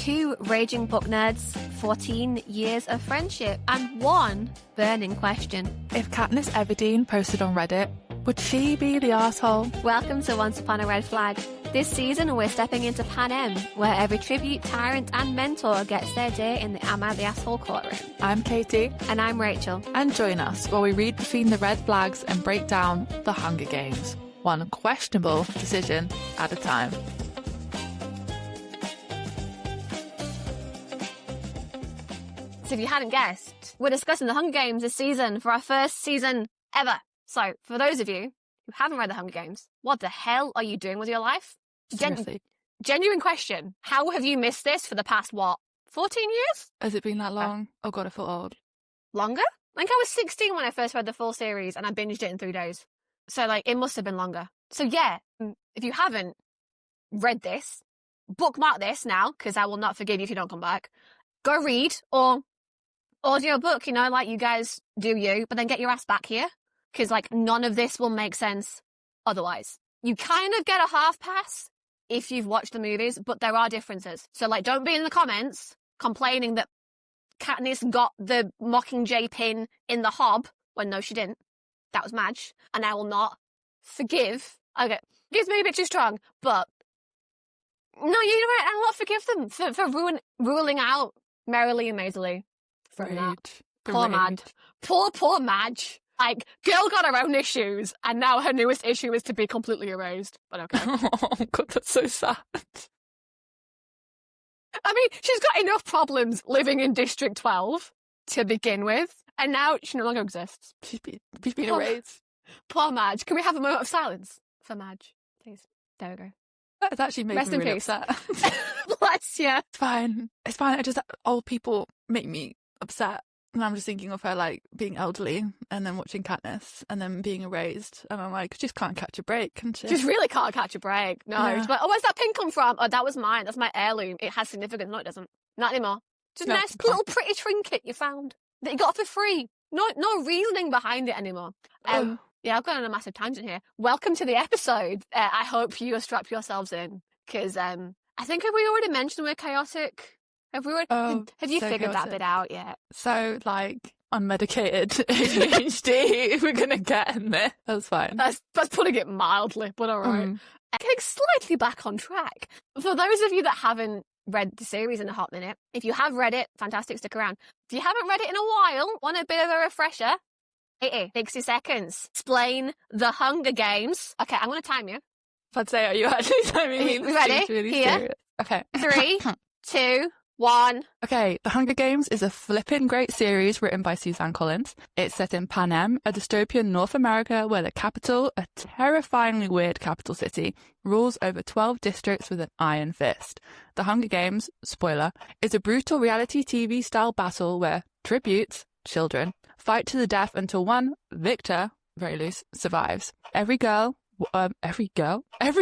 2 raging book nerds, 14 years of friendship, and 1 burning question. If Katniss Everdeen posted on Reddit, would she be the arsehole? Welcome to Once Upon a Red Flag. This season, we're stepping into Panem, where every tribute, tyrant, and mentor gets their day in the Am I the Asshole courtroom. I'm Katie. And I'm Rachel. And join us while we read between the red flags and break down the Hunger Games, one questionable decision at a time. So if you hadn't guessed, we're discussing the Hunger Games this season for our first season ever. So for those of you who haven't read the Hunger Games, what the hell are you doing with your life? Seriously. Genuine question. How have you missed this for the past, 14 years? Has it been that long? Oh God, I feel old. Longer? I think I was 16 when I first read the full series and I binged it in 3 days. So it must have been longer. So yeah, if you haven't read this, bookmark this now, because I will not forgive you if you don't come back. Go read or audio book, you guys do you, but then get your ass back here, because none of this will make sense otherwise. You kind of get a half pass if you've watched the movies, but there are differences. So don't be in the comments complaining that Katniss got the Mockingjay pin in the hob when no, she didn't. That was Madge, and I will not forgive. Okay, gives me a bit too strong, but no, you're right. I will not forgive them for ruling out Merrily and Mazily from that. Poor Madge. Poor Madge. Girl got her own issues, and now her newest issue is to be completely erased. But okay. Oh God, that's so sad. I mean, she's got enough problems living in District 12 to begin with, and now she no longer exists. She's been erased. Poor Madge. Can we have a moment of silence for Madge, please? There we go. That's actually making me really upset. Bless you. It's fine. I just, old people make me upset. And I'm just thinking of her being elderly and then watching Katniss and then being erased. And I'm like, she just can't catch a break, can she? Just really can't catch a break. No. Yeah. She's like, where's that pin come from? Oh, that was mine. That's my heirloom. It has significance. No, it doesn't. Not anymore. Just a nice little pretty trinket you found that you got for free. No reasoning behind it anymore. Yeah, I've gone on a massive tangent here. Welcome to the episode. I hope you strap yourselves in, because I think, have we already mentioned we're chaotic? Have you figured that bit out yet? So, unmedicated ADHD, we're going to get in there. That's fine. That's putting it mildly, but all right. Getting slightly back on track. For those of you that haven't read the series in a hot minute, if you have read it, fantastic, stick around. If you haven't read it in a while, want a bit of a refresher, 60 seconds. Explain the Hunger Games. Okay, I'm going to time you. I'd say, are you actually timing me? We ready? Really here. Serious. Okay. 3, 2, 1. Okay, The Hunger Games is a flippin' great series written by Suzanne Collins. It's set in Panem, a dystopian North America where the capital, a terrifyingly weird capital city, rules over 12 districts with an iron fist. The Hunger Games, spoiler, is a brutal reality TV style battle where tributes, children, fight to the death until one, Victor, very loose, survives. Every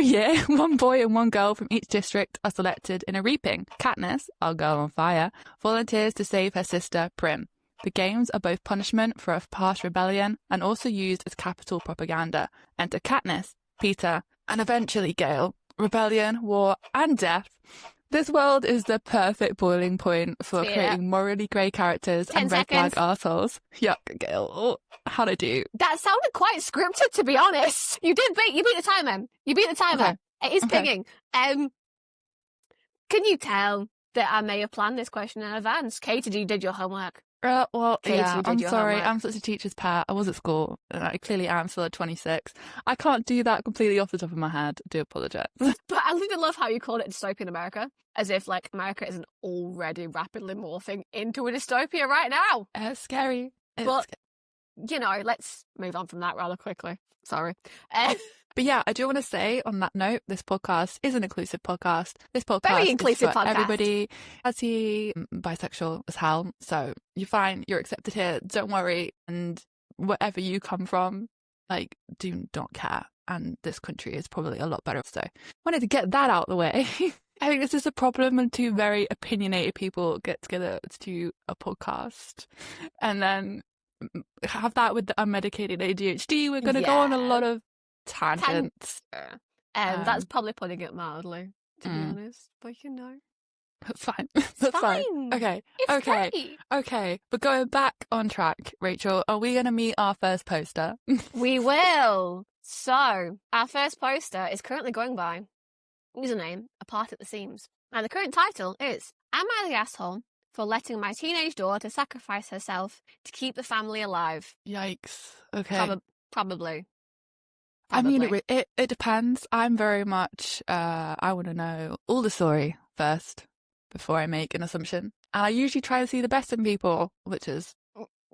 year, one boy and one girl from each district are selected in a reaping. Katniss, our girl on fire, volunteers to save her sister, Prim. The games are both punishment for a past rebellion and also used as capital propaganda. Enter Katniss, Peter, and eventually Gale. Rebellion, war, and death. This world is the perfect boiling point for creating morally grey characters and red flag arseholes. Yuck, Gale. Oh, how'd I do? That sounded quite scripted, to be honest. You beat the timer. You beat the timer. Okay. It is pinging. Can you tell that I may have planned this question in advance? Katie, you did your homework. I'm sorry. Homework. I'm such a teacher's pet. I was at school. I clearly am still at 26. I can't do that completely off the top of my head. I do apologise. But I really love how you called it dystopian America, as if America isn't already rapidly morphing into a dystopia right now. It's scary. Let's move on from that rather quickly. Sorry. But yeah, I do want to say on that note, this podcast is an inclusive podcast. This podcast very inclusive is for podcast. Everybody, bisexual as hell. So you're fine. You're accepted here. Don't worry. And wherever you come from, do not care. And this country is probably a lot better. So wanted to get that out of the way. I think this is a problem when 2 very opinionated people get together to do a podcast and then have that with the unmedicated ADHD. We're going to go on a lot of tangents. That's probably putting it mildly, to be honest. But That's fine. It's That's fine. fine. Okay. It's Okay. great. Okay. But going back on track, Rachel, are we going to meet our first poster? We will. So, our first poster is currently going by username Apart at the Seams. Now, the current title is Am I the Asshole for Letting My Teenage Daughter Sacrifice Herself to Keep the Family Alive? Yikes. Okay. Probably. I mean, it depends. I'm very much, I want to know all the story first before I make an assumption. And I usually try to see the best in people, which is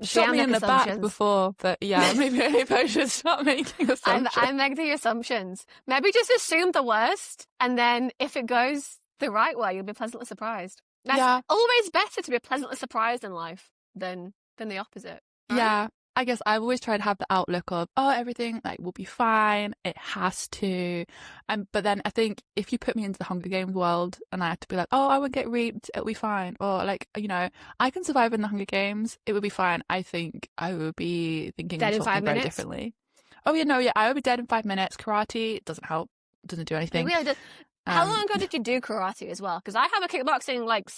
shot me in the back before. But yeah, maybe I should start making assumptions. I make the assumptions. Maybe just assume the worst. And then if it goes the right way, you'll be pleasantly surprised. That's always better to be pleasantly surprised in life than the opposite. Right? Yeah. I guess I've always tried to have the outlook of, oh, everything like will be fine. It has to. But then I think if you put me into the Hunger Games world and I have to be like, oh, I won't get raped, it'll be fine. Or like, you know, I can survive in the Hunger Games. It would be fine. I think I would be thinking dead in 5 something very minutes? Differently. Oh, yeah, no, yeah. I would be dead in 5 minutes. Karate doesn't help. Doesn't do anything. It really does. How long ago did you do karate as well? Because I have a kickboxing like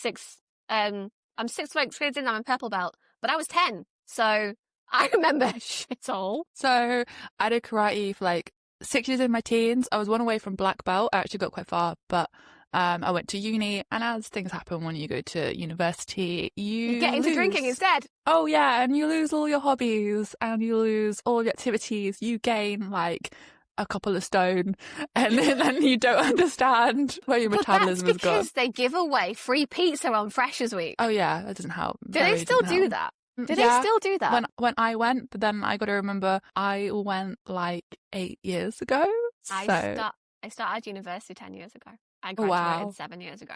I'm 6 weeks in, I'm a purple belt, but I was 10. So I remember shit all. So I did karate for like 6 years in my teens. I was one away from black belt. I actually got quite far, but I went to uni, and as things happen when you go to university, you get into drinking instead. Oh yeah, and you lose all your hobbies, and you lose all your activities. You gain like a couple of stone, and then you don't understand where your metabolism has gone. That's because they give away free pizza on Freshers Week. Oh yeah, that doesn't help. Do they still do that? Do they still do that? When I went, but then I got to remember I went like 8 years ago. I started university 10 years ago. I graduated 7 years ago.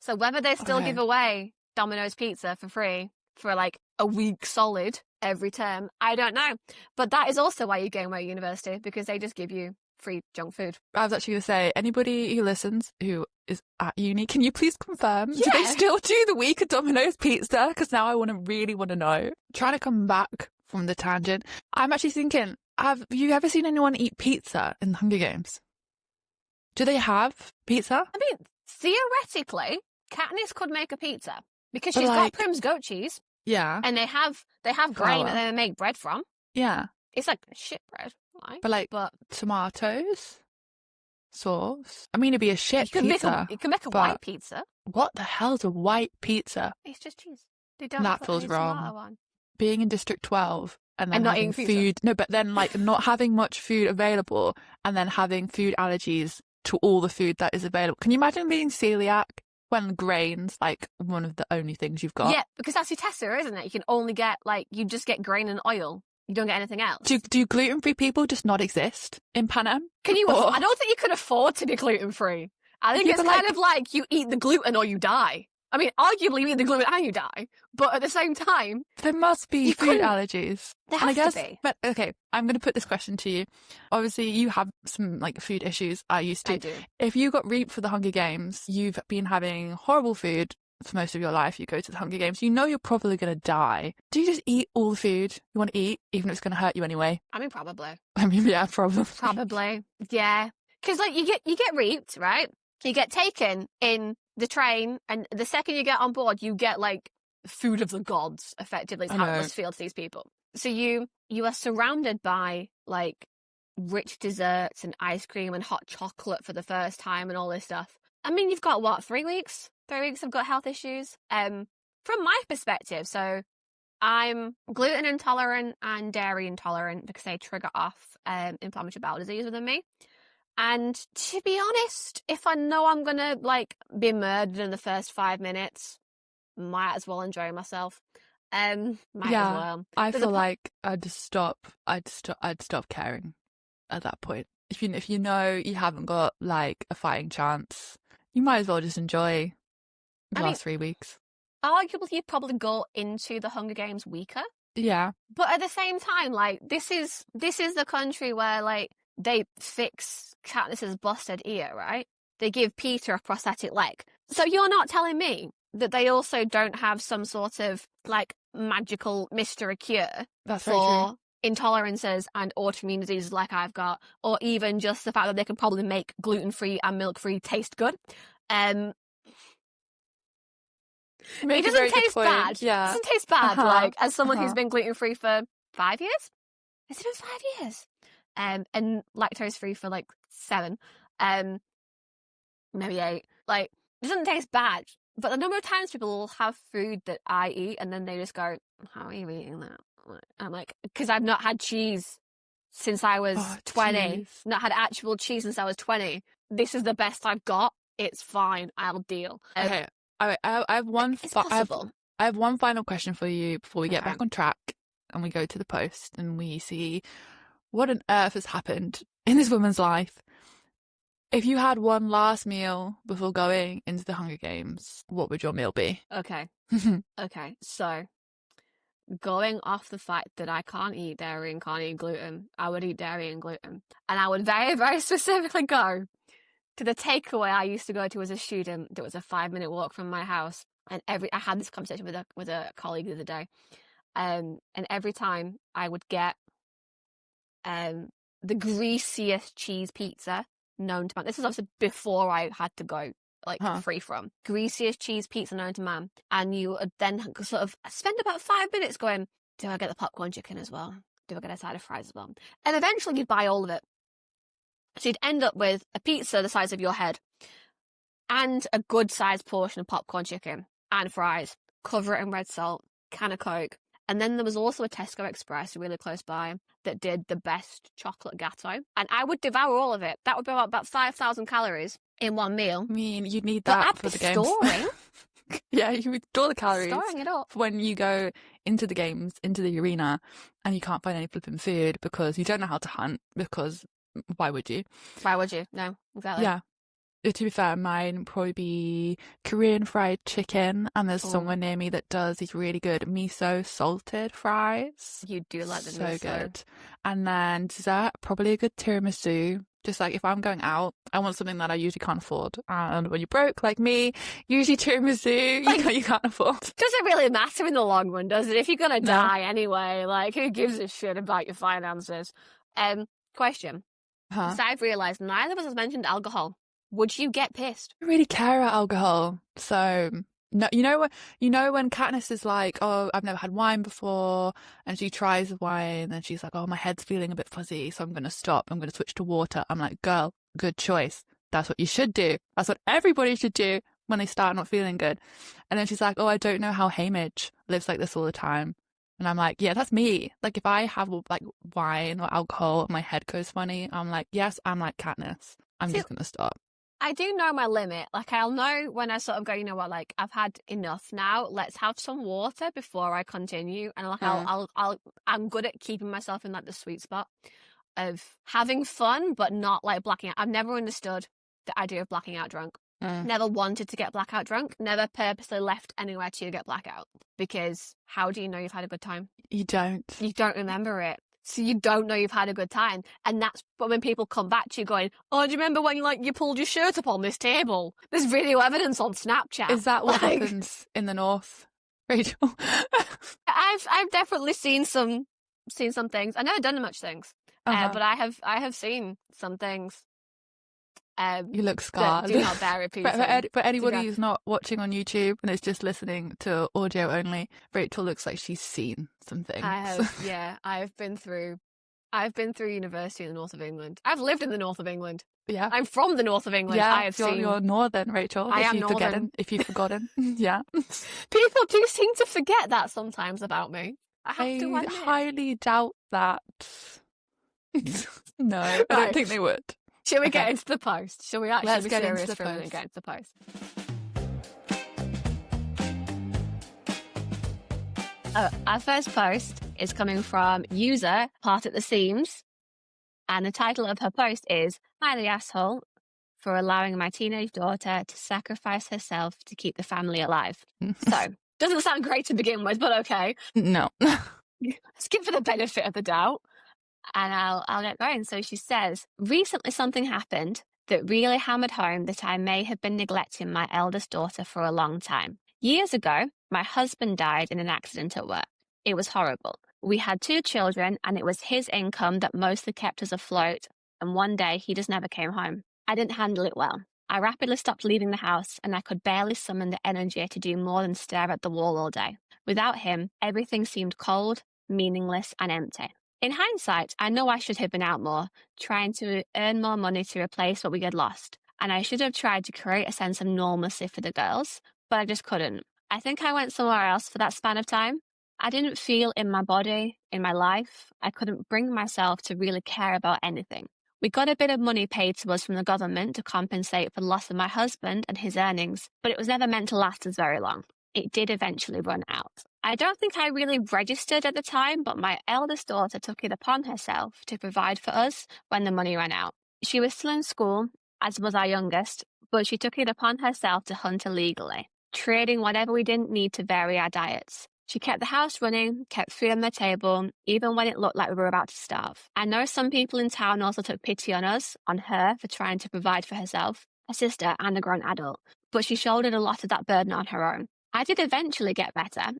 So whether they still give away Domino's pizza for free for like a week solid every term, I don't know. But that is also why you gain weight at university, because they just give you free junk food. I was actually going to say, anybody who listens who is at uni, can you please confirm? Yeah. Do they still do the week of Domino's pizza? Because now I really want to know. Trying to come back from the tangent, I'm actually thinking, have you ever seen anyone eat pizza in the Hunger Games? Do they have pizza? I mean, theoretically, Katniss could make a pizza because she's got Prim's goat cheese. Yeah. And they have grain that they make bread from. Yeah. It's like shit bread. But tomatoes, sauce. I mean, it'd be a shit pizza. You can make a white pizza. What the hell's a white pizza? It's just cheese. They don't. That feels wrong. Being in District 12 and then not having eating food. No, but then like not having much food available and then having food allergies to all the food that is available. Can you imagine being celiac when grain's like one of the only things you've got? Yeah, because that's your tester, isn't it? You can only get you just get grain and oil. You don't get anything else. Do gluten-free people just not exist in Panem? Can you? I don't think you can afford to be gluten-free. I think it's kind of like you eat the gluten or you die. I mean, arguably you eat the gluten and you die, but at the same time, there must be food allergies. There has to be. But okay, I'm going to put this question to you. Obviously, you have some like food issues. I used to. I do. If you got reaped for the Hunger Games, you've been having horrible food for most of your life. You go to the Hunger Games, you know you're probably going to die. Do you just eat all the food you want to eat, even if it's going to hurt you anyway? I mean, probably. I mean, yeah, probably. Probably, yeah. Because like you get reaped, right? You get taken in the train, and the second you get on board, you get like food of the gods. Effectively, is how it must feel to these people. So you are surrounded by like rich desserts and ice cream and hot chocolate for the first time and all this stuff. I mean, you've got what, 3 weeks? 3 weeks I've got health issues. From my perspective, so I'm gluten intolerant and dairy intolerant because they trigger off inflammatory bowel disease within me. And to be honest, if I know I'm going to like be murdered in the first 5 minutes, might as well enjoy myself. Might as well. I feel like I'd stop caring at that point. If you know you haven't got like a fighting chance, you might as well just enjoy the last 3 weeks. Arguably, you'd probably go into the Hunger Games weaker. Yeah. But at the same time, like this is the country where like they fix Katniss's busted ear, right? They give Peter a prosthetic leg. So you're not telling me that they also don't have some sort of like magical mystery cure for intolerances and autoimmune diseases like I've got, or even just the fact that they can probably make gluten-free and milk-free taste good. Make It a very doesn't good taste point. bad. Yeah. It doesn't taste bad. Uh-huh. Like, as someone who's Uh-huh. been gluten-free for 5 years? Has it been 5 years? And lactose-free for like 7. Maybe 8. Like, it doesn't taste bad. But the number of times people will have food that I eat and then they just go, how are you eating that? I'm like, because I've not had cheese since I was 20. Jeez. Not had actual cheese since I was 20. This is the best I've got. It's fine. I'll deal. Okay. All right. I have one. It's possible. I have one final question for you before we get Okay. back on track and we go to the post and we see what on earth has happened in this woman's life. If you had one last meal before going into the Hunger Games, what would your meal be? Okay. Okay. So, going off the fact that I can't eat dairy and can't eat gluten, I would eat dairy and gluten. And I would very, very specifically go to the takeaway I used to go to as a student that was a 5-minute walk from my house. And I had this conversation with a colleague the other day. And every time I would get the greasiest cheese pizza known to man. This was obviously before I had to go free from. Greasiest cheese pizza known to man. And you would then sort of spend about 5 minutes going, do I get the popcorn chicken as well? Do I get a side of fries as well? And eventually you'd buy all of it. So you'd end up with a pizza the size of your head and a good sized portion of popcorn chicken and fries. Cover it in red salt, can of Coke. And then there was also a Tesco Express really close by that did the best chocolate gatto. And I would devour all of it. That would be about 5,000 calories in one meal. I mean, you'd need that for the games. Storing. Yeah, you would store the calories. Storing it up. For when you go into the games, into the arena, and you can't find any flipping food because you don't know how to hunt, because why would you? Why would you? No, exactly. Yeah. To be fair, mine would probably be Korean fried chicken, and there's someone near me that does these really good miso salted fries. You do like the so miso. Good. And then dessert, probably a good tiramisu. Just like if I'm going out, I want something that I usually can't afford. And when you're broke like me, usually tiramisu you can't afford. Doesn't really matter in the long run, does it? If you're gonna die anyway, like who gives a shit about your finances? Question. Huh? So I've realised neither of us has mentioned alcohol. Would you get pissed? I don't really care about alcohol. So no, you know when Katniss is like, oh, I've never had wine before, and she tries the wine, and then she's like, oh, my head's feeling a bit fuzzy, so I'm going to stop. I'm going to switch to water. I'm like, girl, good choice. That's what you should do. That's what everybody should do when they start not feeling good. And then she's like, oh, I don't know how Haymitch lives like this all the time. And I'm like, yeah, that's me. Like, if I have like wine or alcohol, my head goes funny. I'm like, yes, I'm like Katniss. I'm just going to stop. I do know my limit. Like, I'll know when I sort of go, you know what, like, I've had enough now. Let's have some water before I continue. And like, I'm good at keeping myself in like the sweet spot of having fun, but not like blacking out. I've never understood the idea of blacking out drunk. Never wanted to get blackout drunk. Never purposely left anywhere to get blackout. Because how do you know you've had a good time? You don't. You don't remember it. So you don't know you've had a good time. And that's when people come back to you going, oh, do you remember when you pulled your shirt up on this table? There's video evidence on Snapchat. Is that what happens in the North, Rachel? I've definitely seen some things. I've never done much things. But I have seen some things. You look scarred. Do not bear repeating. For anybody who's not watching on YouTube and is just listening to audio only, Rachel looks like she's seen some things. I have, yeah. I've been through university in the north of England. I've lived in the north of England. Yeah. I'm from the north of England. Yeah, you're northern, Rachel. I am northern. If you've forgotten. Yeah. People do seem to forget that sometimes about me. I have to admit. Highly doubt that. No, I don't think they would. Shall we get into the post? Shall we actually be serious for a minute and get into the post? Our first post is coming from user Part at the Seams, and the title of her post is "Hi the asshole for allowing my teenage daughter to sacrifice herself to keep the family alive." So, doesn't sound great to begin with, but okay. No. Let's give her the benefit of the doubt. And I'll get going. So she says, recently something happened that really hammered home that I may have been neglecting my eldest daughter for a long time. Years ago, my husband died in an accident at work. It was horrible. We had 2 children, and it was his income that mostly kept us afloat, and one day he just never came home. I didn't handle it well. I rapidly stopped leaving the house, and I could barely summon the energy to do more than stare at the wall all day. Without him, everything seemed cold, meaningless, and empty. In hindsight, I know I should have been out more, trying to earn more money to replace what we had lost, and I should have tried to create a sense of normalcy for the girls, but I just couldn't. I think I went somewhere else for that span of time. I didn't feel in my body, in my life. I couldn't bring myself to really care about anything. We got a bit of money paid to us from the government to compensate for the loss of my husband and his earnings, but it was never meant to last us very long. It did eventually run out. I don't think I really registered at the time, but my eldest daughter took it upon herself to provide for us when the money ran out. She was still in school, as was our youngest, but she took it upon herself to hunt illegally, trading whatever we didn't need to vary our diets. She kept the house running, kept food on the table, even when it looked like we were about to starve. I know some people in town also took pity on us, on her, for trying to provide for herself, a sister and a grown adult, but she shouldered a lot of that burden on her own. I did eventually get better,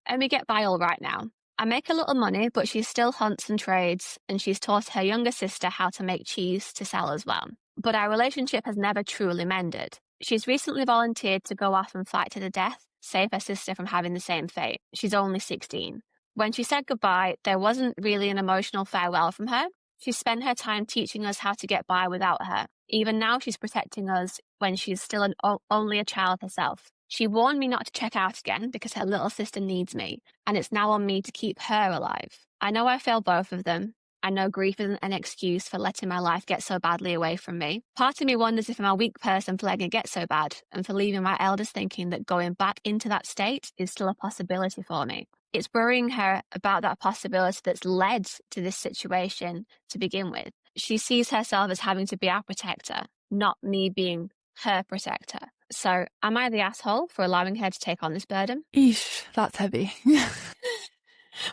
and we get by all right now. I make a little money, but she still hunts and trades, and she's taught her younger sister how to make cheese to sell as well. But our relationship has never truly mended. She's recently volunteered to go off and fight to the death, save her sister from having the same fate. She's only 16. When she said goodbye, there wasn't really an emotional farewell from her. She spent her time teaching us how to get by without her. Even now, she's protecting us when she's still only a child herself. She warned me not to check out again because her little sister needs me, and it's now on me to keep her alive. I know I failed both of them. I know grief isn't an excuse for letting my life get so badly away from me. Part of me wonders if I'm a weak person for letting it get so bad, and for leaving my eldest thinking that going back into that state is still a possibility for me. It's worrying her about that possibility that's led to this situation to begin with. She sees herself as having to be our protector, not me being her protector. So am I the asshole for allowing her to take on this burden? Eesh, that's heavy.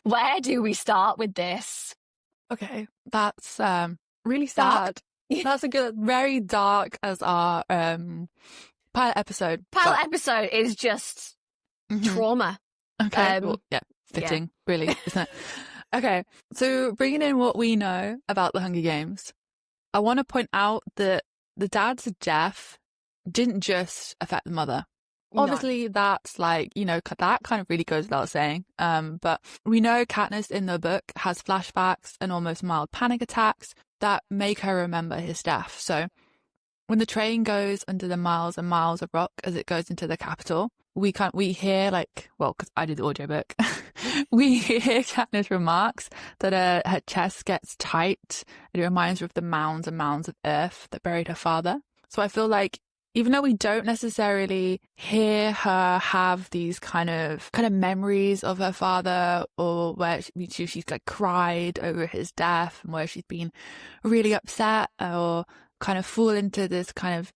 Where do we start with this? Okay, that's really sad. That's a good, very dark as our pilot episode. Pilot episode is just trauma. Okay, well, yeah, fitting, really, isn't it? Okay, so bringing in what we know about the Hunger Games, I want to point out that the dad's death didn't just affect the mother. Obviously, that's like, you know, that kind of really goes without saying. But we know Katniss in the book has flashbacks and almost mild panic attacks that make her remember his death. So when the train goes under the miles and miles of rock as it goes into the capital, we hear like, well, because I did the audiobook, we hear Katniss remarks that her chest gets tight. It reminds her of the mounds and mounds of earth that buried her father. So I feel like even though we don't necessarily hear her have these kind of memories of her father, or where she's like cried over his death and where she's been really upset or kind of fall into this kind of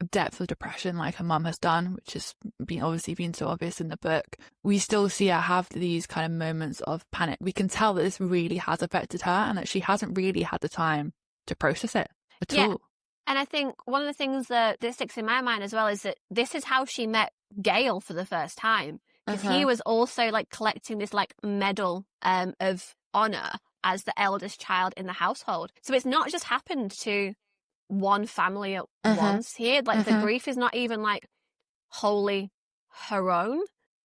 depth of depression like her mum has done, which has been so obvious in the book, we still see her have these kind of moments of panic. We can tell that this really has affected her and that she hasn't really had the time to process it at all. And I think one of the things that sticks in my mind as well is that this is how she met Gale for the first time. Because he was also like collecting this like medal of honor as the eldest child in the household. So it's not just happened to one family at once here. Like the grief is not even like wholly her own.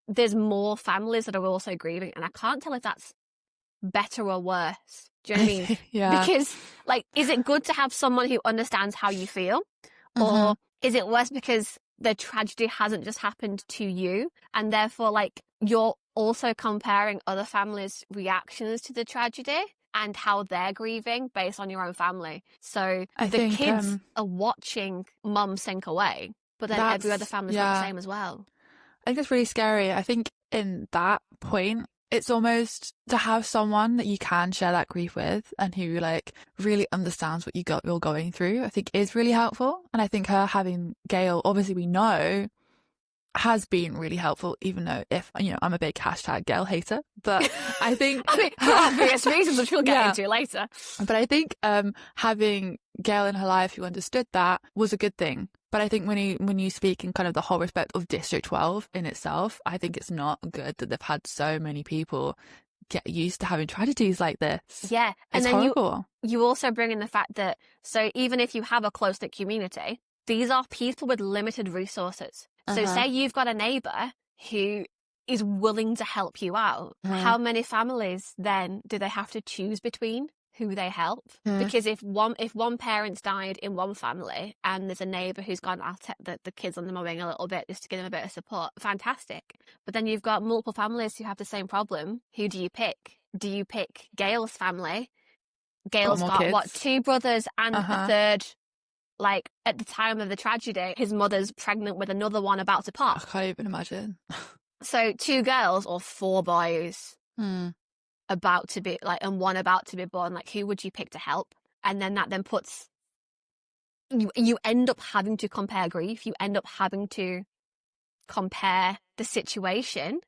There's more families that are also grieving. And I can't tell if that's better or worse. Do you know what I mean? Yeah. Because, like, is it good to have someone who understands how you feel? Or is it worse because the tragedy hasn't just happened to you? And therefore, like, you're also comparing other families' reactions to the tragedy and how they're grieving based on your own family. So I the think, kids are watching mum sink away, but then every other family's not the same as well. I think it's really scary. I think in that point, it's almost to have someone that you can share that grief with and who like really understands what you're going through, I think is really helpful. And I think her having Gale, obviously we know, has been really helpful, even though I'm a big #Gale hater, but I think I mean, for obvious reasons, which we'll get into later. But I think having Gale in her life who understood that was a good thing. But I think when you speak in kind of the whole respect of District 12 in itself, I think it's not good that they've had so many people get used to having tragedies like this. Yeah. It's and then horrible. you also bring in the fact that, so even if you have a close-knit community, these are people with limited resources. So say you've got a neighbour who is willing to help you out. How many families then do they have to choose between who they help? Because if one parent's died in one family and there's a neighbour who's gone, I'll take the kids on the mowing a little bit just to give them a bit of support, fantastic. But then you've got multiple families who have the same problem. Who do you pick? Do you pick Gail's family? Gail's got what, 2 brothers and a third. Like, at the time of the tragedy, his mother's pregnant with another one about to pop. I can't even imagine. So 2 girls or 4 boys about to be, like, and one about to be born. Like, who would you pick to help? And then that then puts... You end up having to compare grief. You end up having to compare the situation.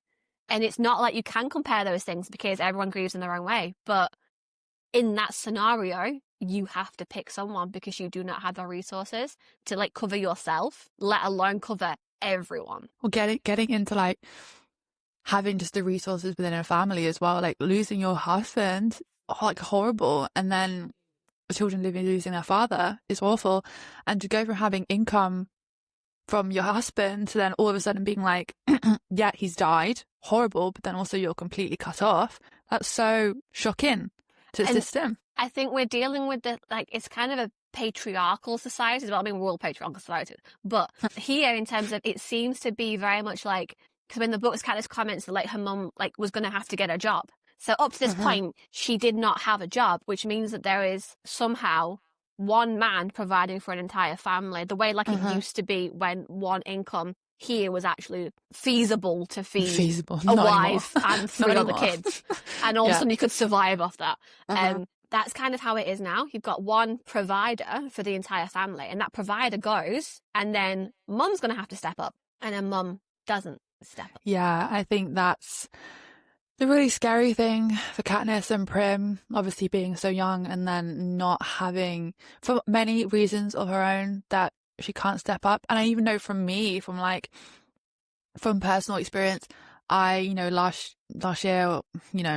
And it's not like you can compare those things because everyone grieves in their own way. But in that scenario, you have to pick someone because you do not have the resources to, like, cover yourself, let alone cover everyone. Well, getting into, like, having just the resources within a family as well, like losing your husband, like, horrible, and then the children losing their father is awful, and to go from having income from your husband to then all of a sudden being like, yeah, he's died, horrible, but then also you're completely cut off. That's so shocking to the system. I think we're dealing with it's kind of a patriarchal society as well. I mean, we're all patriarchal societies, but here, in terms of, it seems to be very much like, because when the book's Katniss comments that, like, her mum, like, was going to have to get a job. So up to this point, she did not have a job, which means that there is somehow one man providing for an entire family, the way, like, it used to be when one income here was actually feasible to feed a wife and 3 other kids. And all of a sudden you could survive off that. That's kind of how it is now. You've got one provider for the entire family, and that provider goes, and then mum's going to have to step up, and then mum doesn't step up. Yeah, I think that's the really scary thing for Katniss and Prim, obviously being so young and then not having, for many reasons of her own, that she can't step up. And I even know from personal experience, I, last year,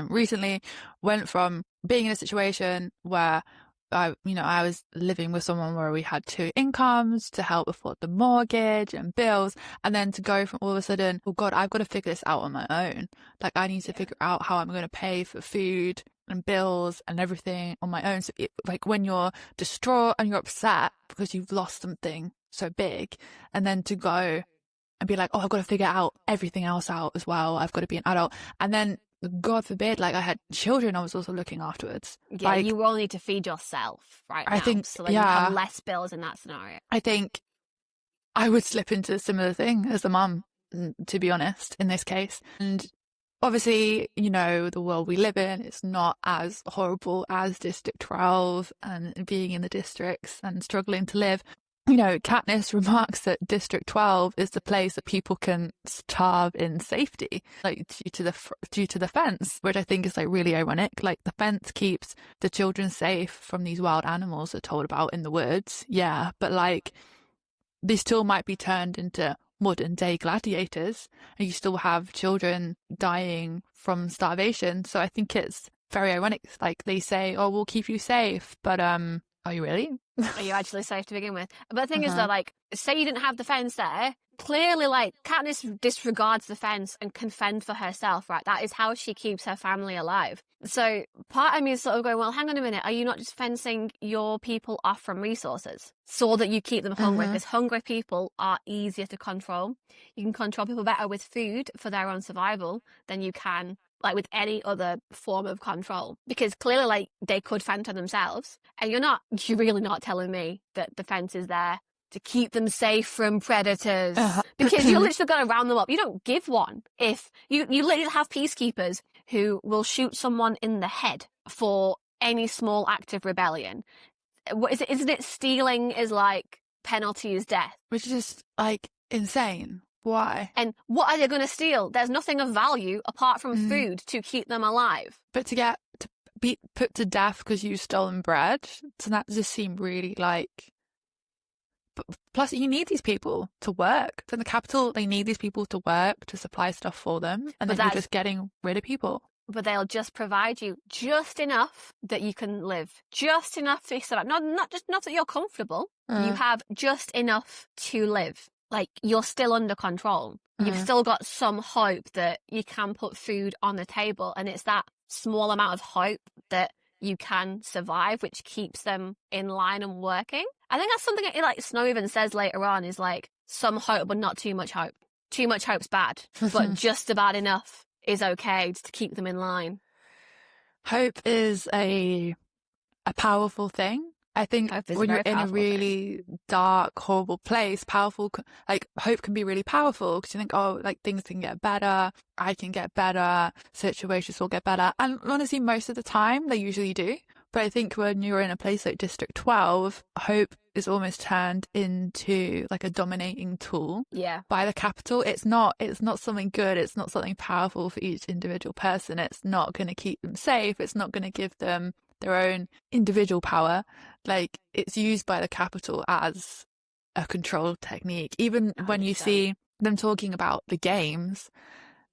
recently went from being in a situation where I was living with someone where we had 2 incomes to help afford the mortgage and bills, and then to go from all of a sudden, oh God, I've got to figure this out on my own. Like, I need to figure out how I'm going to pay for food and bills and everything on my own. So like, when you're distraught and you're upset because you've lost something so big, and then to go and be like, oh, I've got to figure out everything else out as well. I've got to be an adult. And then, God forbid, like, I had children I was also looking afterwards. Yeah, like, you will need to feed yourself I think, so that you have less bills in that scenario. I think I would slip into a similar thing as a mum, to be honest, in this case. And obviously, the world we live in is not as horrible as District 12 and being in the districts and struggling to live. Katniss remarks that District 12 is the place that people can starve in safety, like, due to the fence, which I think is, like, really ironic. Like, the fence keeps the children safe from these wild animals they're told about in the woods. Yeah, but, like, they still might be turned into modern day gladiators, and you still have children dying from starvation. So I think it's very ironic. Like, they say, oh, we'll keep you safe, but are you really? Are you actually safe to begin with? But the thing is that, like, say you didn't have the fence there, clearly, like, Katniss disregards the fence and can fend for herself, right? That is how she keeps her family alive. So part of me is sort of going, well, hang on a minute, are you not just fencing your people off from resources so that you keep them hungry? Because hungry people are easier to control. You can control people better with food for their own survival than you can, like, with any other form of control, because clearly, like, they could fend for themselves, and you're really not telling me that the fence is there to keep them safe from predators, because you're literally going to round them up. You don't give one. If you literally have peacekeepers who will shoot someone in the head for any small act of rebellion. What is it? Isn't it stealing is, like, penalty is death, which is just, like, insane. Why? And what are they going to steal? There's nothing of value apart from food to keep them alive. But to be put to death because you've stolen bread, so that just seemed really, like... Plus, you need these people to work. So in the capital, they need these people to work, to supply stuff for them, and then you're just getting rid of people. but they'll just provide you just enough that you can live, just enough to survive. Not just enough that you're comfortable. You have just enough to live. Like, you're still under control. You've still got some hope that you can put food on the table, and it's that small amount of hope that you can survive, which keeps them in line and working. I think that's something that, like, Snow even says later on, is like, some hope, but not too much hope. Too much hope's bad, but just about enough is okay to keep them in line. Hope is a powerful thing. I think when you're in a really dark, horrible place, hope can be really powerful, because you think, oh, like, things can get better, I can get better, situations will get better. And honestly, most of the time they usually do. But I think when you're in a place like District 12, hope is almost turned into like a dominating tool by the capital. It's not something good. It's not something powerful for each individual person. It's not going to keep them safe. It's not going to give them their own individual power. Like, it's used by the capital as a control technique. Even when you see them talking about the games,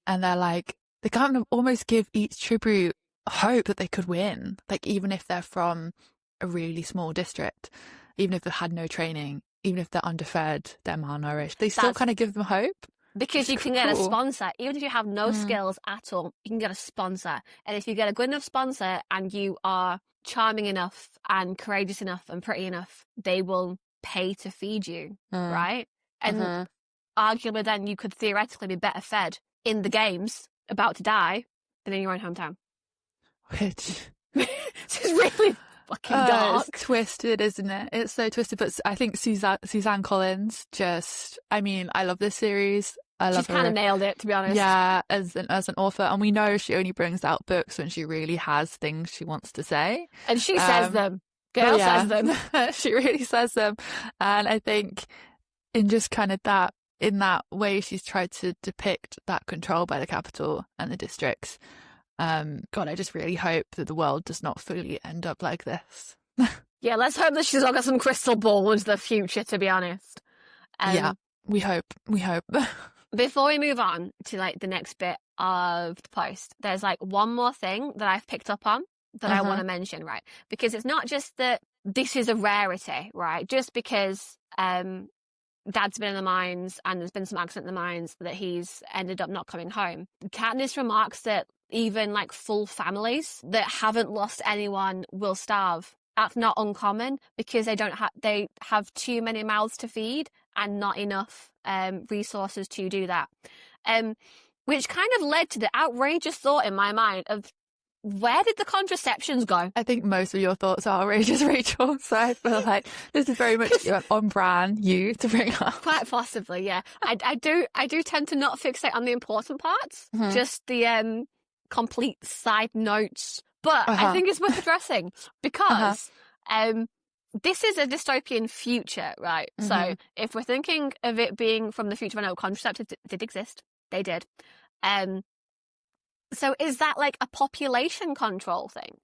and they're like, they kind of almost give each tribute hope that they could win, like, even if they're from a really small district, even if they've had no training, even if they're underfed, they're malnourished, they still kind of give them hope. Because you can get a sponsor, even if you have no skills at all, you can get a sponsor. And if you get a good enough sponsor and you are charming enough and courageous enough and pretty enough, they will pay to feed you, right? And arguably then you could theoretically be better fed in the games, about to die, than in your own hometown. Which is really fucking dark. It's twisted, isn't it? It's so twisted. But I think Suzanne Collins I love this series. She's kind of nailed it, to be honest. Yeah, as an author. And we know she only brings out books when she really has things she wants to say. And she says them. Girl says them. She really says them. And I think in just kind of in that way, she's tried to depict that control by the capital and the districts. God, I just really hope that the world does not fully end up like this. Yeah, let's hope that she's all got some crystal ball into the future, to be honest. Yeah, we hope. Before we move on to like the next bit of the post, there's like one more thing that I've picked up on that I want to mention, right? Because it's not just that this is a rarity, right? Just because Dad's been in the mines and there's been some accident in the mines that he's ended up not coming home. Katniss remarks that even like full families that haven't lost anyone will starve. That's not uncommon because they have too many mouths to feed and not enough resources to do that. Which kind of led to the outrageous thought in my mind of, where did the contraceptions go? I think most of your thoughts are outrageous, Rachel. So I feel like this is very much on brand you to bring up. Quite possibly, yeah. I do tend to not fixate on the important parts, just the complete side notes. But I think it's worth addressing because this is a dystopian future, right? So if we're thinking of it being from the future, I know contraceptives did exist. They did. So is that like a population control thing?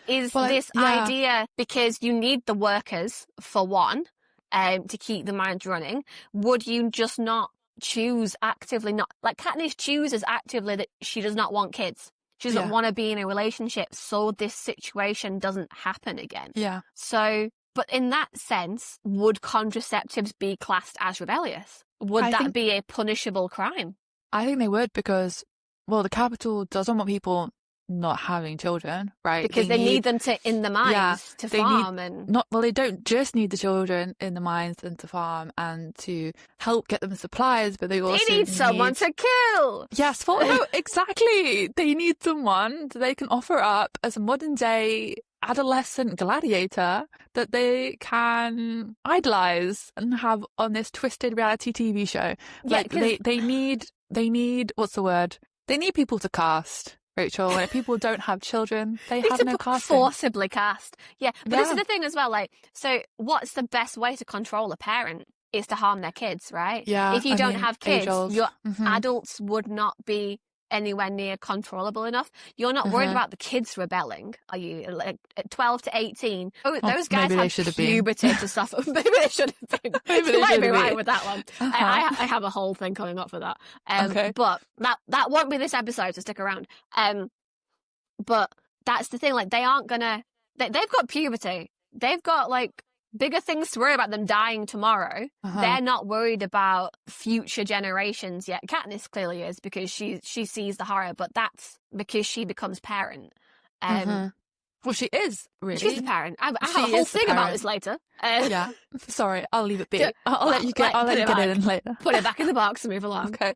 Is this idea because you need the workers, for one, to keep the mines running? Would you just not choose actively, not like Katniss chooses actively that she does not want kids? She doesn't want to be in a relationship, so this situation doesn't happen again. Yeah. So, but in that sense, would contraceptives be classed as rebellious? Would that be a punishable crime? I think they would, because, well, the capital doesn't want people not having children, right? Because they need them in the mines to farm they don't just need the children in the mines and to farm and to help get them supplies, but they also need someone to kill. Yes, exactly. They need someone they can offer up as a modern day adolescent gladiator that they can idolize and have on this twisted reality TV show. Like they need what's the word? They need people to cast. Rachel, when people don't have children, they have no casting. Forcibly cast. Yeah, but this is the thing as well. Like, so what's the best way to control a parent is to harm their kids, right? Yeah. If you don't have kids, your adults would not be anywhere near controllable enough. You're not worried about the kids rebelling, are you? Like at 12 to 18, those guys have puberty to suffer. Maybe they should have been. Maybe you might be right with that one. I have a whole thing coming up for that. Okay. But that won't be this episode, so stick around. But that's the thing, like, they aren't gonna, they've got puberty. They've got, like, bigger things to worry about than dying tomorrow. They're not worried about future generations yet. Katniss clearly is, because she sees the horror, but that's because she becomes parent. Well, she is, really. She's the parent. I have a whole thing about this later. Yeah. Sorry, I'll leave it be. I'll let you get it in later. Put it back in the box and move along. Okay.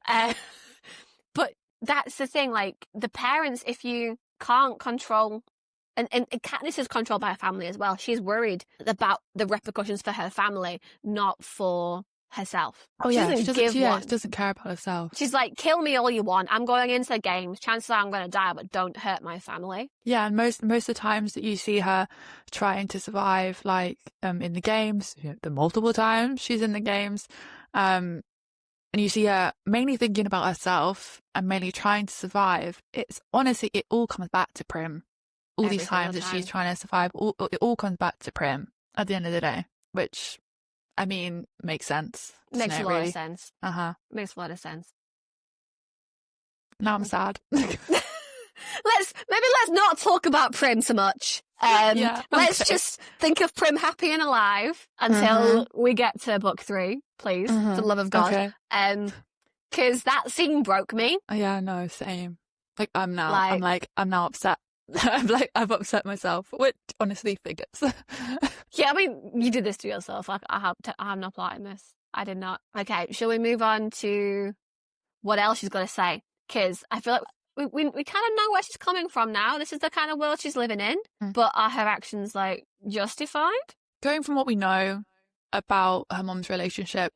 But that's the thing, like, the parents, if you can't control, and Katniss is controlled by her family as well. She's worried about the repercussions for her family, not for herself. Oh, yeah. She doesn't doesn't care about herself. She's like, kill me all you want. I'm going into the games. Chances are I'm going to die, but don't hurt my family. Yeah, and most of the times that you see her trying to survive, like in the games, the multiple times she's in the games, and you see her mainly thinking about herself and mainly trying to survive. It's honestly, it all comes back to Prim. All these times that she's trying to survive, it all comes back to Prim at the end of the day, which, I mean, makes sense. Makes a lot of sense. Makes a lot of sense. Now I'm sad. Let's not talk about Prim so much. Let's just think of Prim happy and alive until we get to book 3, please, for the love of God. Okay. Because that scene broke me. Yeah, no, same. Like, I'm now upset. I've upset myself, which honestly figures. Yeah, I mean, you did this to yourself. I'm not plotting this. I did not. Okay, shall we move on to what else she's got to say? Because I feel like we kind of know where she's coming from now. This is the kind of world she's living in. But are her actions, like, justified? Going from what we know about her mom's relationship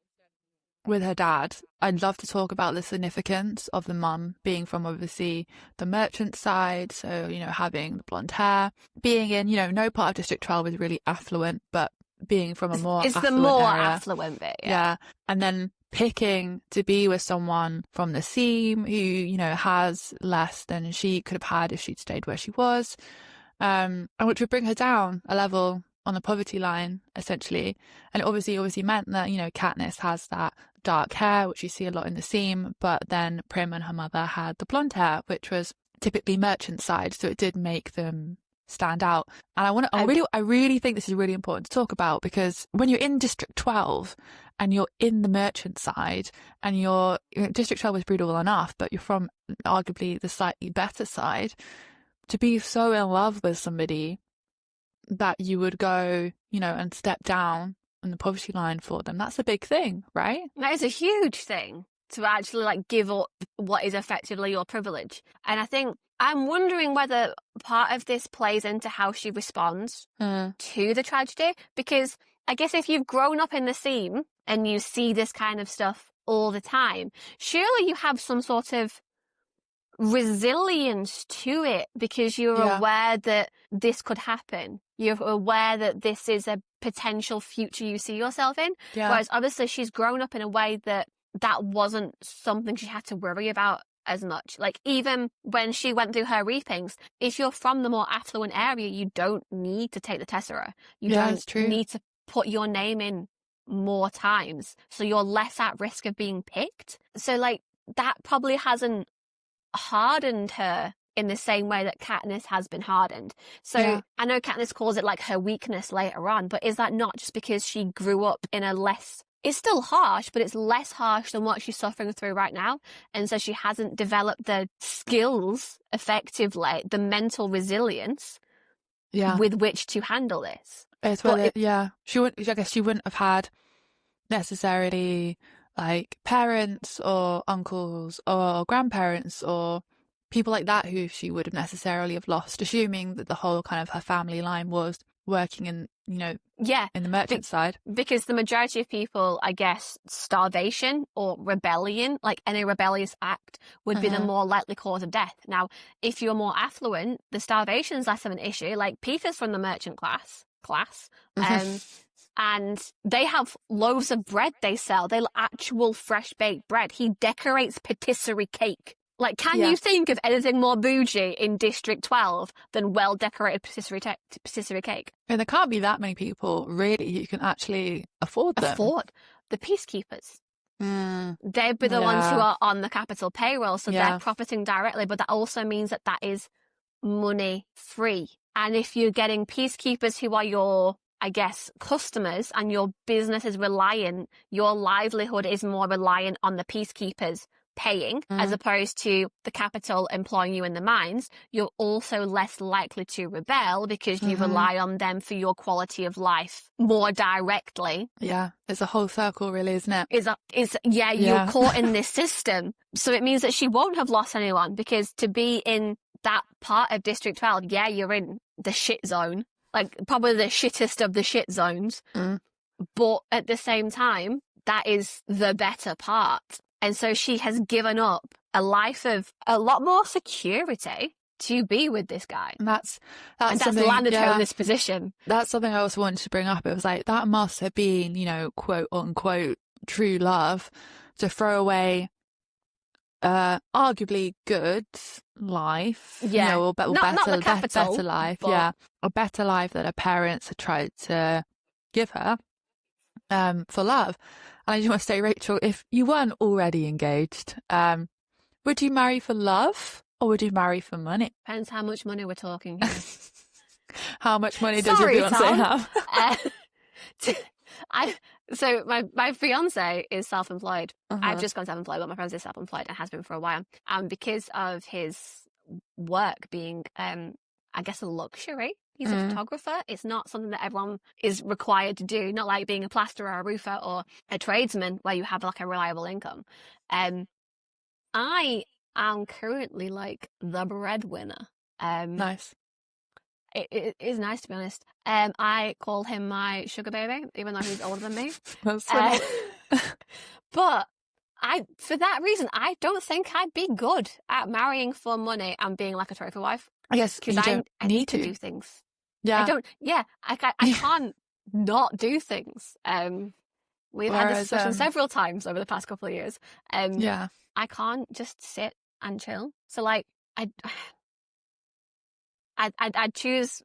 with her dad, I'd love to talk about the significance of the mum being from, obviously, the merchant side. So, having the blonde hair, being in, no part of District 12 is really affluent, but being from a more affluent the more area. Affluent bit. Yeah. And then picking to be with someone from the seam who, has less than she could have had if she'd stayed where she was, and which would bring her down a level on the poverty line, essentially. And it obviously meant that, Katniss has that dark hair, which you see a lot in the seam, but then Prim and her mother had the blonde hair, which was typically merchant side, so it did make them stand out. And I really think this is really important to talk about, because when you're in District 12 and you're in the merchant side, and District 12 is brutal enough, but you're from arguably the slightly better side, to be so in love with somebody that you would go, and step down on the poverty line for them, that's a big thing, right? That is a huge thing, to actually, like, give up what is effectively your privilege. And I think I'm wondering whether part of this plays into how she responds to the tragedy, because I guess if you've grown up in the seam and you see this kind of stuff all the time, surely you have some sort of resilience to it, because you're aware that this could happen. You're aware that this is a potential future you see yourself in. Whereas obviously she's grown up in a way that wasn't something she had to worry about as much. Like, even when she went through her reapings, if you're from the more affluent area, you don't need to take the tessera. You don't need to put your name in more times, so you're less at risk of being picked. So, like, that probably hasn't hardened her in the same way that Katniss has been hardened. So I know Katniss calls it, like, her weakness later on, but is that not just because she grew up in a less... It's still harsh, but it's less harsh than what she's suffering through right now. And so she hasn't developed the skills, effectively, the mental resilience with which to handle this. It's she wouldn't have had necessarily, like, parents or uncles or grandparents or people like that who she would have necessarily have lost, assuming that the whole kind of her family line was working in, in the merchant side. Because the majority of people, I guess, starvation or rebellion, like any rebellious act, would be the more likely cause of death. Now, if you're more affluent, the starvation's less of an issue. Like, Peter's from the merchant class, and they have loaves of bread they sell. They're actual fresh baked bread. He decorates patisserie cake. Like, can you think of anything more bougie in District 12 than well-decorated patisserie cake? And there can't be that many people, really, who can actually afford them. The peacekeepers. They'd be the ones who are on the capital payroll, so they're profiting directly, but that also means that is money free. And if you're getting peacekeepers who are your, I guess, customers, and your business is reliant, your livelihood is more reliant on the peacekeepers paying as opposed to the capital employing you in the mines, you're also less likely to rebel because you rely on them for your quality of life more directly. Yeah, it's a whole circle really, isn't it? You're caught in this system. So it means that she won't have lost anyone, because to be in that part of District 12, yeah, you're in the shit zone, like probably the shittest of the shit zones. But at the same time, that is the better part. And so she has given up a life of a lot more security to be with this guy. And that's landed her in this position. That's something I also wanted to bring up. It was like, that must have been, you know, quote unquote, true love, to throw away arguably good life, yeah, you know, or better life, but... yeah, a better life that her parents had tried to give her for love. And I just want to say, Rachel, if you weren't already engaged, would you marry for love or would you marry for money? Depends how much money we're talking here. How much money does your fiance have? So my fiance is self-employed. I've just gone self-employed, but my fiance is self-employed and has been for a while. And because of his work being, I guess, a luxury, he's a photographer. It's not something that everyone is required to do. Not like being a plasterer or a roofer or a tradesman where you have like a reliable income. I am currently like the breadwinner. Nice. It is nice, to be honest. I call him my sugar baby, even though he's older than me. That's funny. But for that reason, I don't think I'd be good at marrying for money and being like a trophy wife. I guess because I need to do things. Yeah. I don't. Yeah, I can't not do things. We've had this discussion several times over the past couple of years. Yeah. I can't just sit and chill. So like, I'd choose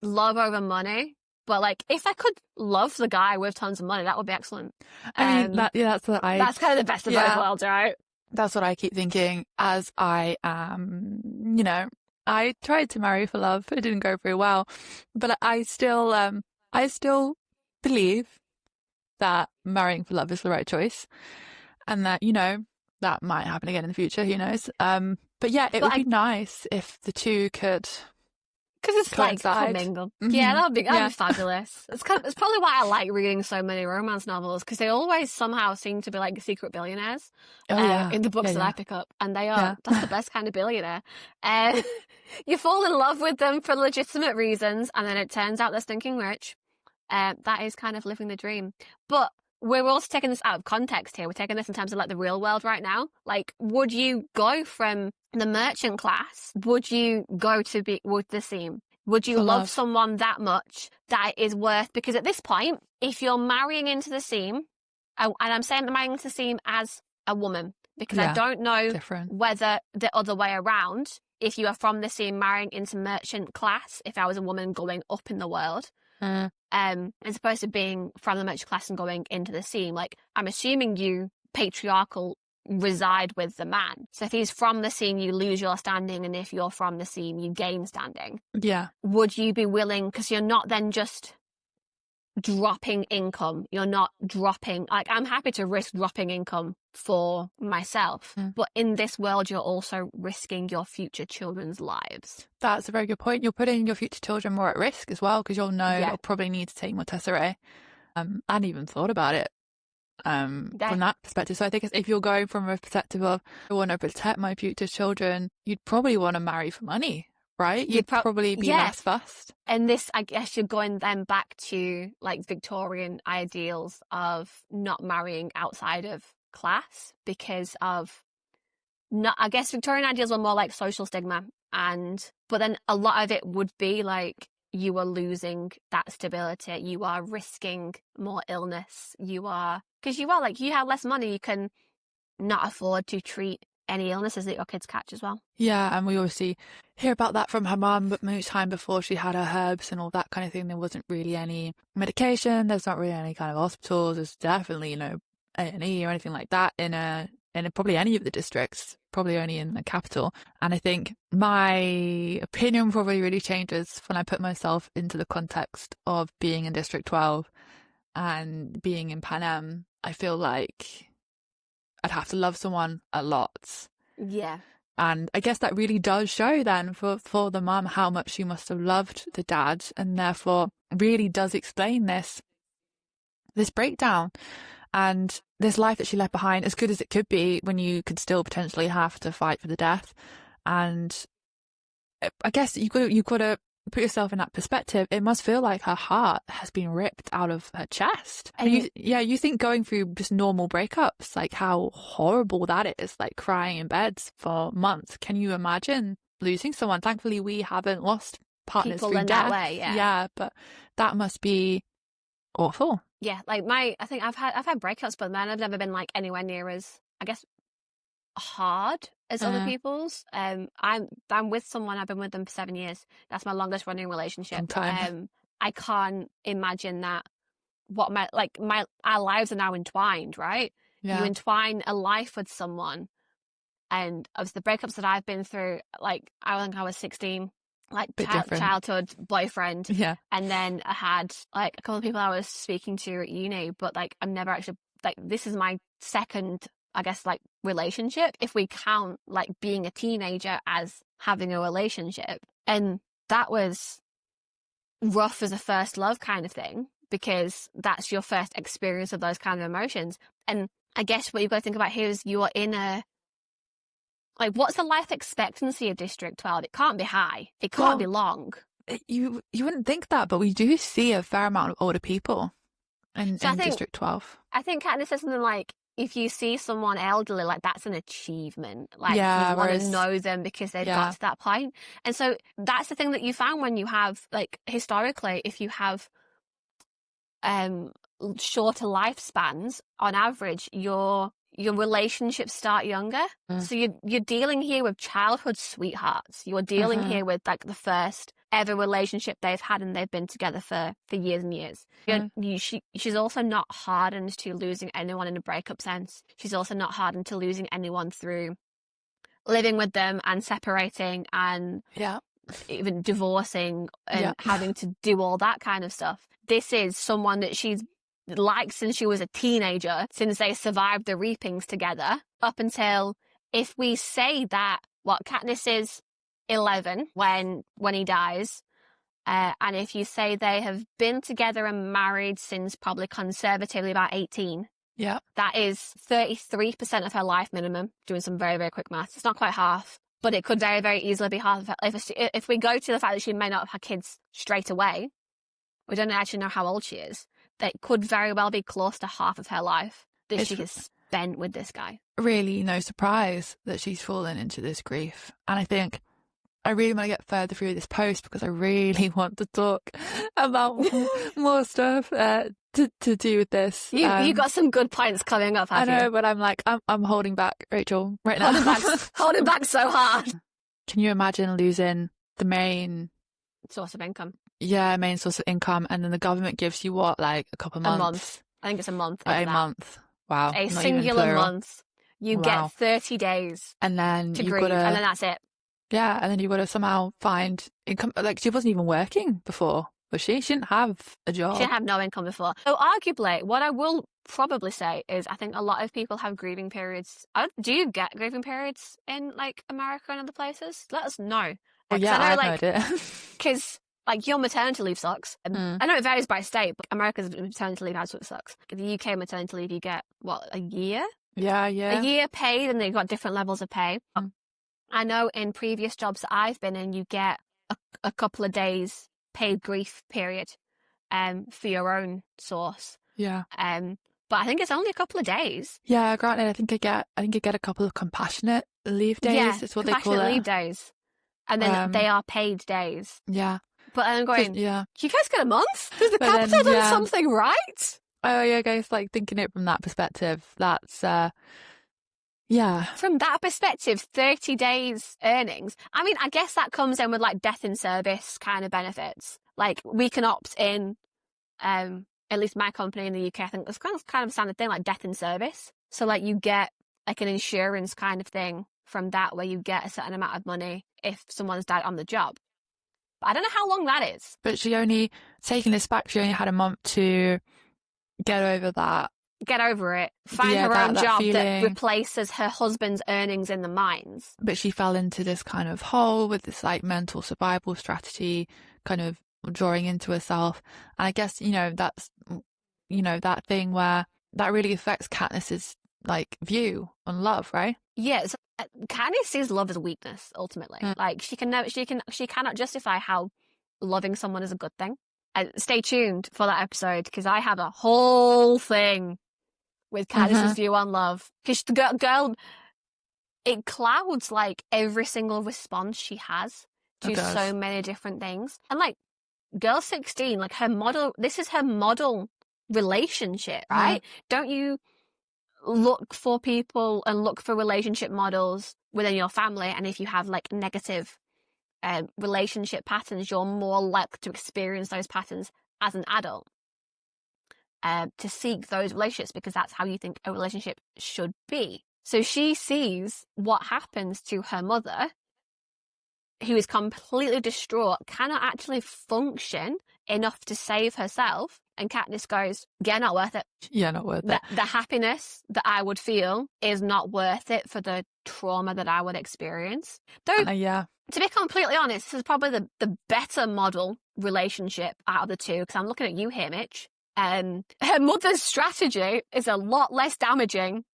love over money. But like, if I could love the guy with tons of money, that would be excellent. I mean, that's kind of the best of both worlds, right? That's what I keep thinking. As I am, you know, I tried to marry for love. It didn't go very well, but I still believe that marrying for love is the right choice, and that, you know, that might happen again in the future. Who knows? But yeah, it would be nice if the two could. Because it's coincide. Like commingled. Yeah, that'd be fabulous. It's probably why I like reading so many romance novels, because they always somehow seem to be like secret billionaires in the books that I pick up, and they are. That's the best kind of billionaire. You fall in love with them for legitimate reasons, and then it turns out they're stinking rich. That is kind of living the dream. But we're also taking this out of context here. We're taking this in terms of like the real world right now. Like, would you go from the merchant class? Would you go to be with the seam? Would you love someone that much that it is worth? Because at this point, if you're marrying into the seam, and I'm saying marrying into the seam as a woman, because I don't know whether the other way around, if you are from the seam marrying into merchant class, if I was a woman going up in the world, as opposed to being from the merchant class and going into the seam. Like, I'm assuming you patriarchal reside with the man. So if he's from the seam, you lose your standing, and if you're from the seam, you gain standing. Yeah. Would you be willing, because you're not then just dropping income, you're not dropping, like, I'm happy to risk dropping income for myself, but in this world you're also risking your future children's lives. That's a very good point. You're putting your future children more at risk as well, because you'll know you'll probably need to take more Tesserae. I hadn't even thought about it from that perspective. So I think if you're going from a perspective of, I want to protect my future children, you'd probably want to marry for money, right? You'd probably be less fussed. And this, I guess, you're going then back to like Victorian ideals of not marrying outside of class, because of I guess Victorian ideals were more like social stigma, but then a lot of it would be like you are losing that stability, you are risking more illness, because you have less money, you can not afford to treat any illnesses that your kids catch as well. Yeah, and we obviously hear about that from her mum, but most time before she had her herbs and all that kind of thing, there wasn't really any medication, there's not really any kind of hospitals, there's definitely, A&E or anything like that in a in probably any of the districts, probably only in the capital. And I think my opinion probably really changes when I put myself into the context of being in District 12 and being in Pan Am. I feel like I'd have to love someone a lot. Yeah. And I guess that really does show then for the mum how much she must have loved the dad, and therefore really does explain this breakdown and this life that she left behind, as good as it could be, when you could still potentially have to fight for the death. And I guess you've got to put yourself in that perspective. It must feel like her heart has been ripped out of her chest. And you think going through just normal breakups, like how horrible that is, like crying in beds for months. Can you imagine losing someone? Thankfully, we haven't lost partners People through in death. that way, yeah. Yeah, but that must be awful. Yeah, like I think I've had breakups, but mine have never been like anywhere near as, I guess, hard as other people's. I'm with someone, I've been with them for 7 years. That's my longest running relationship. I can't imagine that our lives are now entwined, right? Yeah. You entwine a life with someone, and of the breakups that I've been through, like I think I was 16, like childhood boyfriend, yeah, and then I had like a couple of people I was speaking to at uni, but like I've never actually, like, this is my second, I guess, like relationship, if we count like being a teenager as having a relationship. And that was rough as a first love kind of thing, because that's your first experience of those kind of emotions. And I guess what you've got to think about here is you are in a, like, what's the life expectancy of District 12? It can't be high. It can't be long. You wouldn't think that, but we do see a fair amount of older people in District 12. I think Katniss says something like, if you see someone elderly, like, that's an achievement. Like, yeah, you want to know them because they've got to that point. And so that's the thing that you found when you have, like, historically, if you have shorter lifespans, on average, your relationships start younger. So you're dealing here with childhood sweethearts. You're dealing here with like the first ever relationship they've had, and they've been together for years and years. She's also not hardened to losing anyone in a breakup sense. She's also not hardened to losing anyone through living with them and separating and even divorcing and having to do all that kind of stuff. This is someone that she's liked since she was a teenager, since they survived the reapings together, up until, if we say that, Katniss is 11 when he dies, and if you say they have been together and married since probably conservatively about 18, that is 33% of her life minimum, doing some very, very quick maths. It's not quite half, but it could very, very easily be half of her. If we go to the fact that she may not have had kids straight away, we don't actually know how old she is. That could very well be close to half of her life that she has spent with this guy. Really no surprise that she's fallen into this grief. And I think I really want to get further through this post, because I really want to talk about more stuff to do with this. You got some good points coming up, have you? I know, but I'm like, I'm holding back, Rachel, right now. Holding back so hard. Can you imagine losing the main source of income? Yeah, main source of income, and then the government gives you like a couple months? A month. I think it's a month. A month. Wow. A singular month. You get 30 days and then to grieve, and then that's it. Yeah, and then you've got to somehow find income. Like, she wasn't even working before, was she? She didn't have a job. She didn't have no income before. So arguably, what I will probably say is, I think a lot of people have grieving periods. Do you get grieving periods in like America and other places? Let us know. Oh, yeah, I have no idea. Because like, your maternity leave sucks. I know it varies by state, but America's maternity leave absolutely sucks. The UK maternity leave, you get, a year? Yeah. A year paid, and they've got different levels of pay. I know in previous jobs that I've been in, you get a couple of days paid grief period for your own source. Yeah. But I think it's only a couple of days. Yeah, granted, I think I get a couple of compassionate leave days. Yeah, is what they call it. Compassionate leave days. And then they are paid days. Yeah. But I'm going, you guys get a month? Has the capital done something right? Oh, yeah, guys, like, thinking it from that perspective, that's, From that perspective, 30 days earnings. I mean, I guess that comes in with, like, death in service kind of benefits. Like, we can opt in, at least my company in the UK, I think there's kind of a standard thing, like death in service. So, like, you get like an insurance kind of thing from that, where you get a certain amount of money if someone's died on the job. But I don't know how long that is. But she only, taking this back, she only had a month to get over that. Get over it. Find her own job that replaces her husband's earnings in the mines. But she fell into this kind of hole with this like mental survival strategy, kind of drawing into herself. And I guess, that's, that thing where that really affects Katniss's like view on love, right? Yes. Katniss sees love as weakness, ultimately. Like she cannot justify how loving someone is a good thing. Stay tuned for that episode, because I have a whole thing with Katniss's view on love. Because the girl, it clouds like every single response she has to so many different things. And like girl 16, like this is her model relationship, right? Don't you look for people and look for relationship models within your family? And if you have like negative relationship patterns, you're more likely to experience those patterns as an adult, to seek those relationships, because that's how you think a relationship should be. So she sees what happens to her mother, who is completely distraught, cannot actually function enough to save herself. And Katniss goes, yeah, not worth it. Yeah, not worth it. The happiness that I would feel is not worth it for the trauma that I would experience. Though, to be completely honest, this is probably the better model relationship out of the two, because I'm looking at you here, Mitch. Her mother's strategy is a lot less damaging,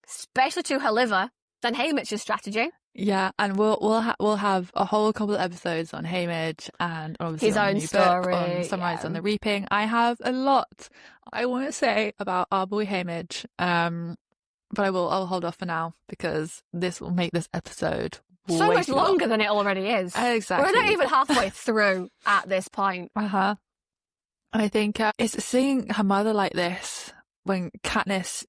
especially to her liver, than Haymitch's strategy. Yeah, and we'll have a whole couple of episodes on Haymitch and obviously his own story, on Sunrise on the Reaping. I have a lot I want to say about our boy Haymitch, but I'll hold off for now, because this will make this episode so much longer than it already is. Exactly. We're not even halfway through at this point. And I think it's seeing her mother like this, when Katniss,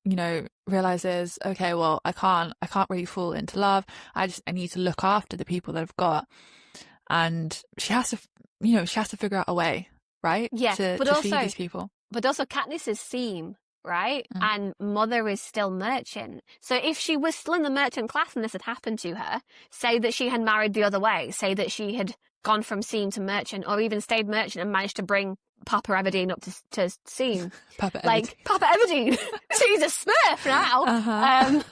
realizes, okay, well, I can't really fall into love. I need to look after the people that I've got, and she has to figure out a way, right? Yeah, to feed these people. But also, Katniss is Seam, right? And Mother is still Merchant. So if she was still in the Merchant class and this had happened to her, say that she had married the other way, say that she had gone from Seam to Merchant, or even stayed Merchant and managed to bring Papa Everdeen up to Seam. Papa Everdeen. Like, Papa Everdeen. She's a Smurf now.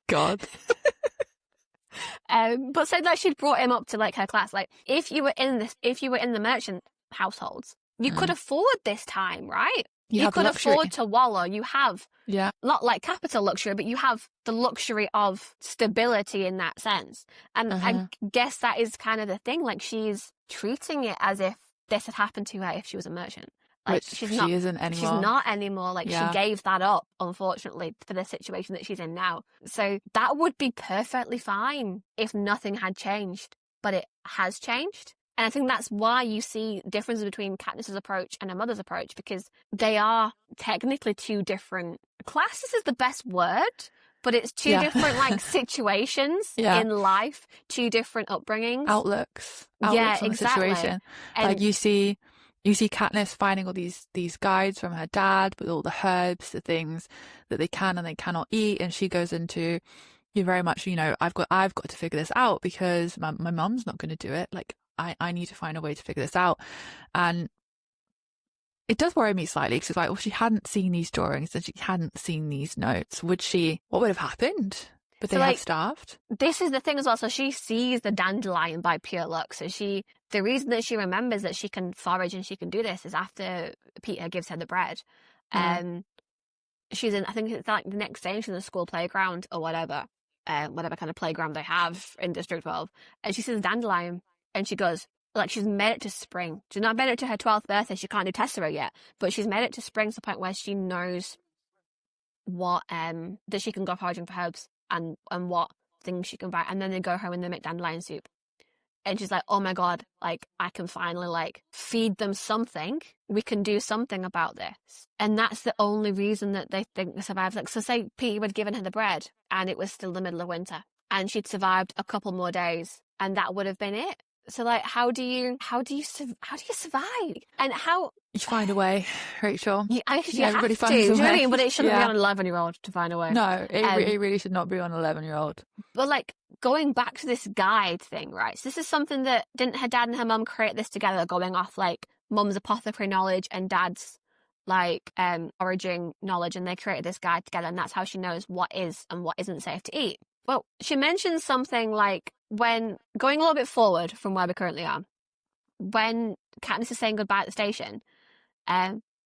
God. But say that she'd brought him up to like her class. Like, if you were in the Merchant households, you could afford this time, right? You could afford to wallow. You have not like capital luxury, but you have the luxury of stability in that sense. And I guess that is kind of the thing. Like, she's treating it as if this had happened to her if she was a merchant. Like, she isn't anymore. She's not anymore. Like, she gave that up, unfortunately, for the situation that she's in now. So that would be perfectly fine if nothing had changed. But it has changed. And I think that's why you see differences between Katniss's approach and her mother's approach, because they are technically two different classes is the best word, but it's two different like situations in life, two different upbringings, outlooks on the situation. And like you see Katniss finding all these guides from her dad with all the herbs, the things that they can and they cannot eat, and she goes into, you're very much, I've got to figure this out because my mum's not going to do it. Like, I need to find a way to figure this out. And it does worry me slightly, because it's like, well, she hadn't seen these drawings and she hadn't seen these notes. What would have happened? But they had starved. This is the thing as well. So she sees the dandelion by pure luck. So the reason that she remembers that she can forage and she can do this is after Peter gives her the bread. She's in, I think it's like the next day, she's in the school playground or whatever kind of playground they have in District 12. And she sees a dandelion. And she goes, like, she's made it to spring. She's not made it to her 12th birthday. She can't do Tessera yet. But she's made it to spring to the point where she knows what, that she can go foraging for herbs and what things she can buy. And then they go home and they make dandelion soup. And she's like, oh my God, like, I can finally, like, feed them something. We can do something about this. And that's the only reason that they think they survived. Like, so say Peter had given her the bread and it was still the middle of winter and she'd survived a couple more days and that would have been it. So like, how do you survive? And how You find a way, Rachel. I guess you have everybody to. finds Do a you know what I way. mean? But it shouldn't be Yeah. on an 11-year-old to find a way. No, it really should not be on an 11-year-old. But like, going back to this guide thing, right? So this is something that, didn't her dad and her mum create this together, going off like mum's apothecary knowledge and dad's like origin knowledge, and they created this guide together, and that's how she knows what is and what isn't safe to eat. Well, she mentions something like, when going a little bit forward from where we currently are, when Katniss is saying goodbye at the station,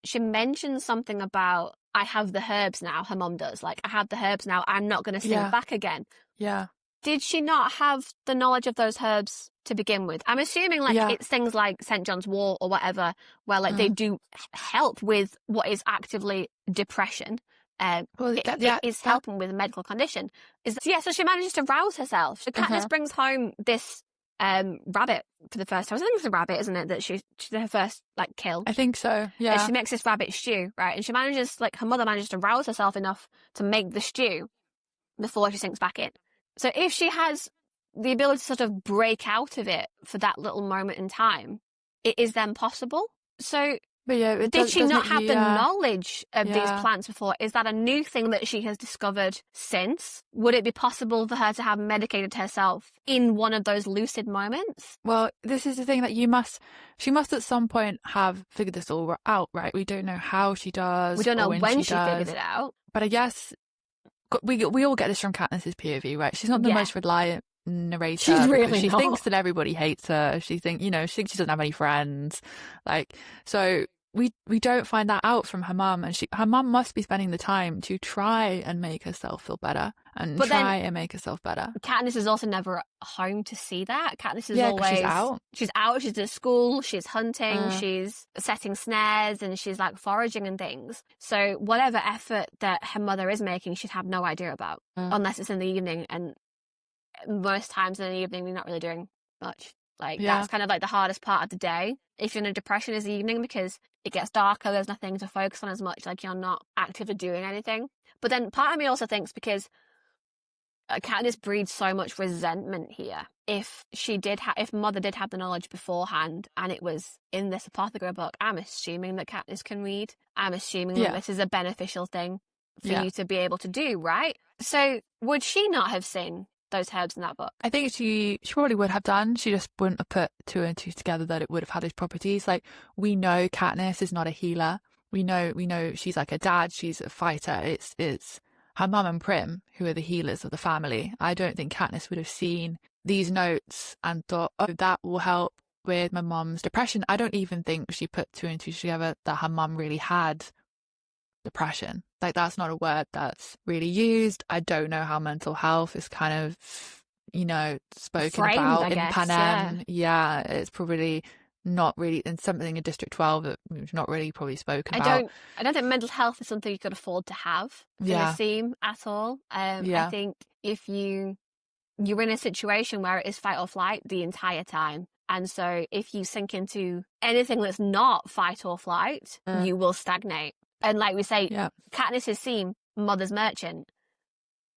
she mentions something about, I have the herbs now. Her mum does, like, I have the herbs now, I'm not going to sink back again. Yeah. Did she not have the knowledge of those herbs to begin with? I'm assuming like it's things like St. John's Wort or whatever, where like they do help with what is actively depression. It is helping with a medical condition. So she manages to rouse herself. So Katniss brings home this rabbit for the first time. I think it's a rabbit, isn't it, that she's her first like kill? I think so, yeah. And she makes this rabbit stew, right? And she manages, like, her mother manages to rouse herself enough to make the stew before she sinks back in. So if she has the ability to sort of break out of it for that little moment in time, it is then possible. So did she not have the knowledge of these plants before? Is that a new thing that she has discovered since? Would it be possible for her to have medicated herself in one of those lucid moments? Well, this is the thing that she must at some point have figured this all out, right? We don't know how she does. We don't know when she does, figured it out. But I guess we all get this from Katniss's POV, right? She's not the most reliant narrator. She's really she not. thinks that everybody hates her. She thinks she doesn't have any friends. Like, so we don't find that out from her mum, and her mum must be spending the time to try and make herself feel better and make herself better. Katniss is also never at home to see that. Katniss is always she's out, she's at school, she's hunting, she's setting snares, and she's like foraging and things. So whatever effort that her mother is making, she'd have no idea about unless it's in the evening, and most times in the evening we're not really doing much. Like that's kind of like the hardest part of the day. If you're in a depression, is the evening, because it gets darker, there's nothing to focus on as much, like you're not actively doing anything. But then part of me also thinks, because Katniss breeds so much resentment here, if mother did have the knowledge beforehand and it was in this apothecary book, I'm assuming that Katniss can read. I'm assuming that this is a beneficial thing for you to be able to do, right? So would she not have seen those herbs in that book? I think she probably would have done. She just wouldn't have put two and two together that it would have had these properties. Like, we know Katniss is not a healer. We know she's like a dad. She's a fighter. It's her mum and Prim who are the healers of the family. I don't think Katniss would have seen these notes and thought, oh, that will help with my mum's depression. I don't even think she put two and two together that her mum really had depression. Like, that's not a word that's really used. I don't know how mental health is kind of, spoken framed, about I guess, in Panem. Yeah, it's probably not really, and something in District 12 that we've not really probably spoken about. I don't think mental health is something you could afford to have in a theme at all. I think if you're in a situation where it is fight or flight the entire time, and so if you sink into anything that's not fight or flight, you will stagnate. And like we say, Katniss's theme, Mother's Merchant,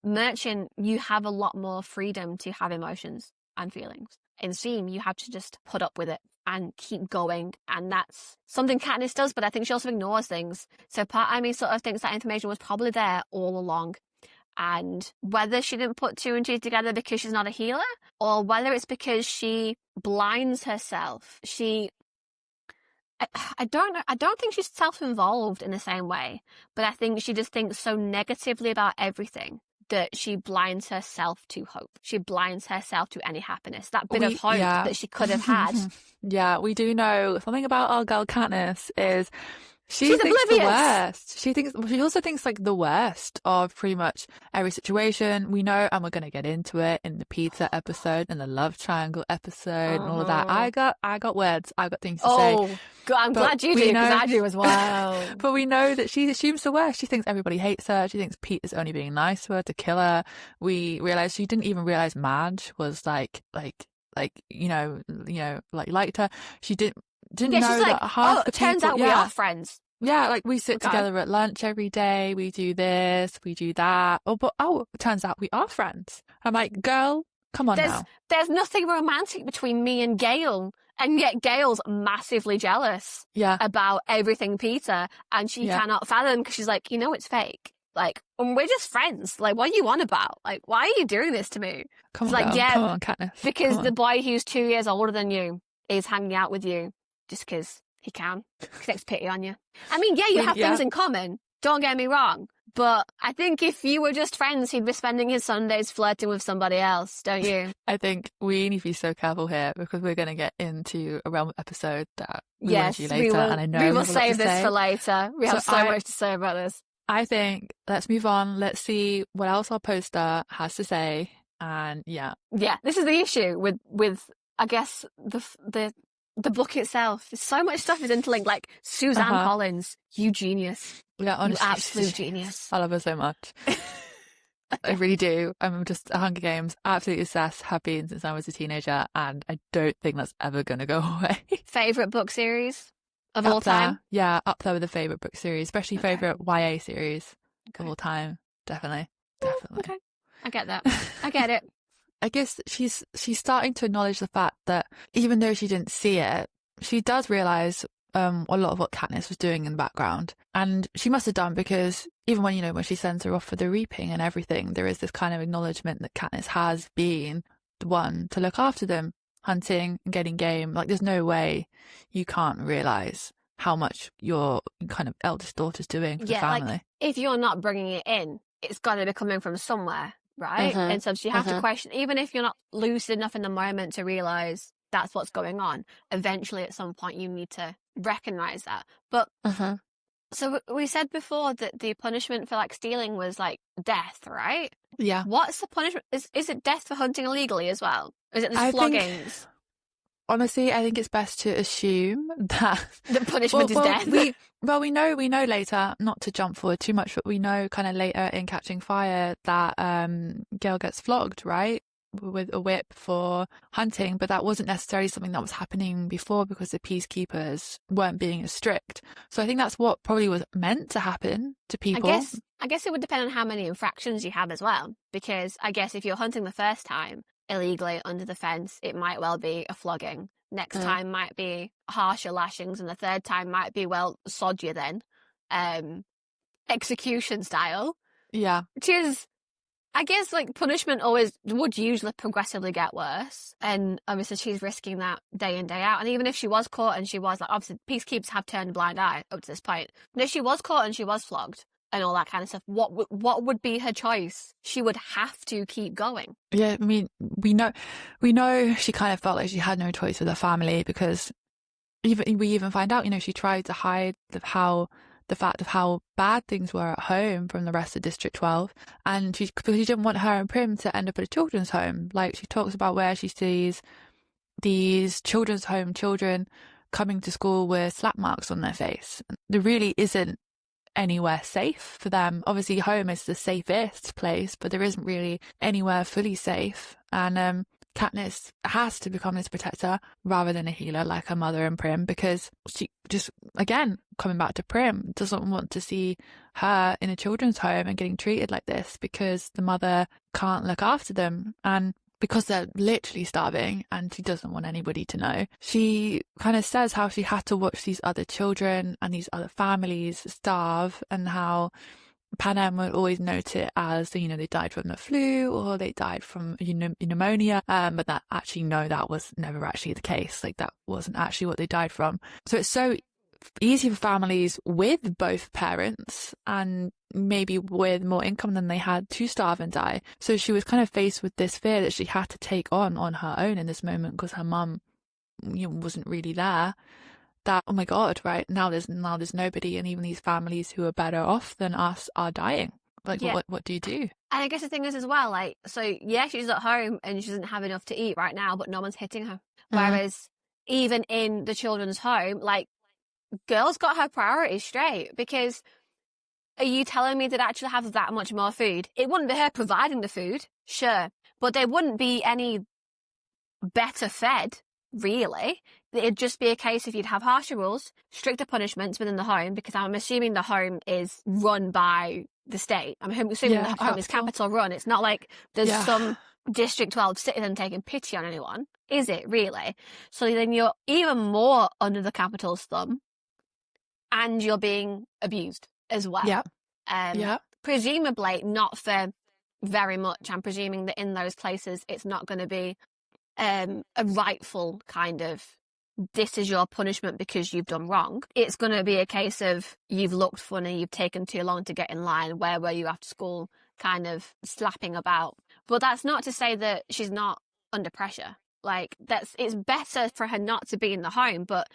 you have a lot more freedom to have emotions and feelings. In Steam, you have to just put up with it and keep going. And that's something Katniss does, but I think she also ignores things. So part of me sort of thinks that information was probably there all along. And whether she didn't put two and two together because she's not a healer, or whether it's because she blinds herself, I don't know. I don't think she's self-involved in the same way, but I think she just thinks so negatively about everything that she blinds herself to hope. She blinds herself to any happiness. That bit of hope that she could have had. Yeah, we do know something about our girl Katniss is she's oblivious. The worst. She also thinks like the worst of pretty much every situation. We know, and we're going to get into it in the pizza episode and the love triangle episode and all of that. I got words. I got things to say. Oh, God, I'm glad you do, because I do as well. But we know that she assumes the worst. She thinks everybody hates her. She thinks Pete is only being nice to her to kill her. We realize she didn't even realize Madge was like liked her. She didn't know that half the people. Turns out we are friends. Yeah, like we sit together at lunch every day. We do this, we do that. It turns out we are friends. I'm like, girl, Come on now. There's nothing romantic between me and Gail. And yet Gail's massively jealous about everything Peter. And she cannot fathom because she's like, it's fake. Like, we're just friends. Like, what are you on about? Like, why are you doing this to me? Come on, like, girl. Come on, Katniss. Because the boy who's 2 years older than you is hanging out with you just because he can. He takes pity on you. I mean, you have things in common. Don't get me wrong. But I think if you were just friends, he'd be spending his Sundays flirting with somebody else, don't you? I think we need to be so careful here because we're going to get into a realm episode that we will do later. And I know we will save this for later. We have so much to say about this. I think let's move on. Let's see what else our poster has to say. And this is the issue with I guess the book itself. So much stuff is interlinked. Like Suzanne Collins, you genius. Yeah, honestly, you absolute genius. I love her so much. I really do. I'm just a Hunger Games absolutely obsessed. Have been since I was a teenager, and I don't think that's ever going to go away. Favorite book series of all time? Yeah, up there with the favorite book series, especially favorite YA series of all time. Definitely. Okay, I get that. I get it. I guess she's starting to acknowledge the fact that even though she didn't see it, she does realize a lot of what Katniss was doing in the background, and she must have done because even when she sends her off for the reaping and everything, there is this kind of acknowledgement that Katniss has been the one to look after them, hunting and getting game. Like, there's no way you can't realize how much your kind of eldest daughter's doing for the family. Like, if you're not bringing it in, it's got to be coming from somewhere, right? And so you have to question, even if you're not lucid enough in the moment to realize that's what's going on, eventually at some point you need to recognize that. But so we said before that the punishment for like stealing was like death, right? Yeah. What's the punishment? Is it death for hunting illegally as well? Or is it the floggings? Honestly, I think it's best to assume that the punishment is death. We know later, not to jump forward too much, but we know kind of later in Catching Fire that Gale gets flogged, right? With a whip for hunting, but that wasn't necessarily something that was happening before because the peacekeepers weren't being as strict. So I think that's what probably was meant to happen to people. I guess it would depend on how many infractions you have as well, because I guess if you're hunting the first time illegally under the fence, it might well be a flogging. Next time might be harsher lashings, and the third time might be, well, sod you then, execution style. Yeah, which is, I guess, like, punishment would usually progressively get worse. And obviously she's risking that day in, day out. And even if she was caught and she was, like, obviously peacekeepers have turned a blind eye up to this point. But if she was caught and she was flogged and all that kind of stuff, what would be her choice? She would have to keep going. Yeah, I mean, we know she kind of felt like she had no choice with her family, because we even find out, she tried to hide the fact of how bad things were at home from the rest of District 12, and because she didn't want her and Prim to end up at a children's home. Like, she talks about where she sees these children's home children coming to school with slap marks on their face. There really isn't anywhere safe for them. Obviously home is the safest place, but there isn't really anywhere fully safe, and Katniss has to become this protector rather than a healer like her mother and Prim, because she just, again, coming back to Prim, doesn't want to see her in a children's home and getting treated like this because the mother can't look after them, and because they're literally starving and she doesn't want anybody to know. She kind of says how she had to watch these other children and these other families starve, and how Panem would always note it as, they died from the flu or they died from pneumonia, but that was never actually the case. Like, that wasn't actually what they died from. So it's so easy for families with both parents and maybe with more income than they had to starve and die. So she was kind of faced with this fear that she had to take on her own in this moment, because her mum wasn't really there. That, oh my God, right, now there's nobody, and even these families who are better off than us are dying. Like, what do you do? And I guess the thing is as well, like, so yeah, she's at home and she doesn't have enough to eat right now, but no one's hitting her. Whereas even in the children's home, like, girl's got her priorities straight, because are you telling me that actually have that much more food? It wouldn't be her providing the food, sure, but they wouldn't be any better fed, really. It'd just be a case if you'd have harsher rules, stricter punishments within the home, because I'm assuming the home is run by the state. I'm assuming the home is capital run. It's not like there's some District 12 sitting and taking pity on anyone, is it really? So then you're even more under the Capitol's thumb, and you're being abused as well. Yeah. Presumably not for very much. I'm presuming that in those places it's not going to be a rightful kind of, this is your punishment because you've done wrong. It's going to be a case of, you've looked funny, you've taken too long to get in line, where were you after school, kind of slapping about. But that's not to say that she's not under pressure. Like, it's better for her not to be in the home, but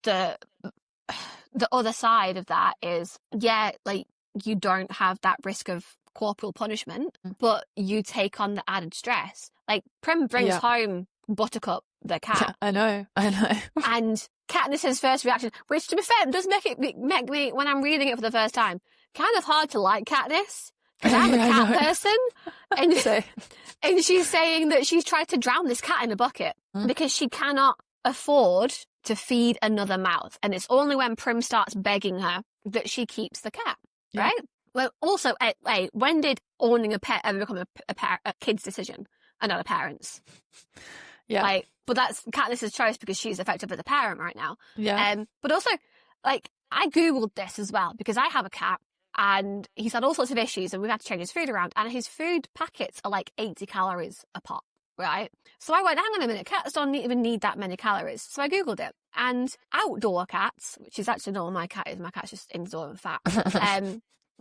the other side of that is, yeah, like, you don't have that risk of corporal punishment, but you take on the added stress. Like, Prim brings home Buttercup, the cat. I know. And Katniss's first reaction, which, to be fair, does make me, when I'm reading it for the first time, kind of hard to like Katniss, because I'm a cat person. And she's saying that she's tried to drown this cat in a bucket because she cannot afford to feed another mouth. And it's only when Prim starts begging her that she keeps the cat, right? Well, also, when did owning a pet ever become a kid's decision and not a parent's? Yeah. Like, but that's Katniss's choice because she's effectively the parent right now. Yeah. But also, like, I Googled this as well because I have a cat and he's had all sorts of issues and we've had to change his food around, and his food packets are like 80 calories a pop, right? So I went, hang on a minute, cats don't even need that many calories. So I Googled it, and outdoor cats, which is actually not what my cat is, my cat's just indoor and fat,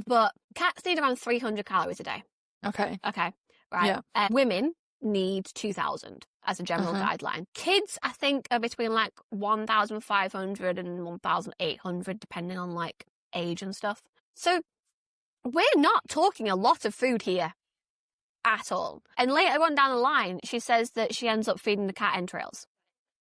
but cats need around 300 calories a day. Okay. Right. Yeah. Women need 2,000 as a general guideline. Kids, I think, are between like 1,500 and 1,800, depending on like age and stuff. So we're not talking a lot of food here at all. And later on down the line, she says that she ends up feeding the cat entrails,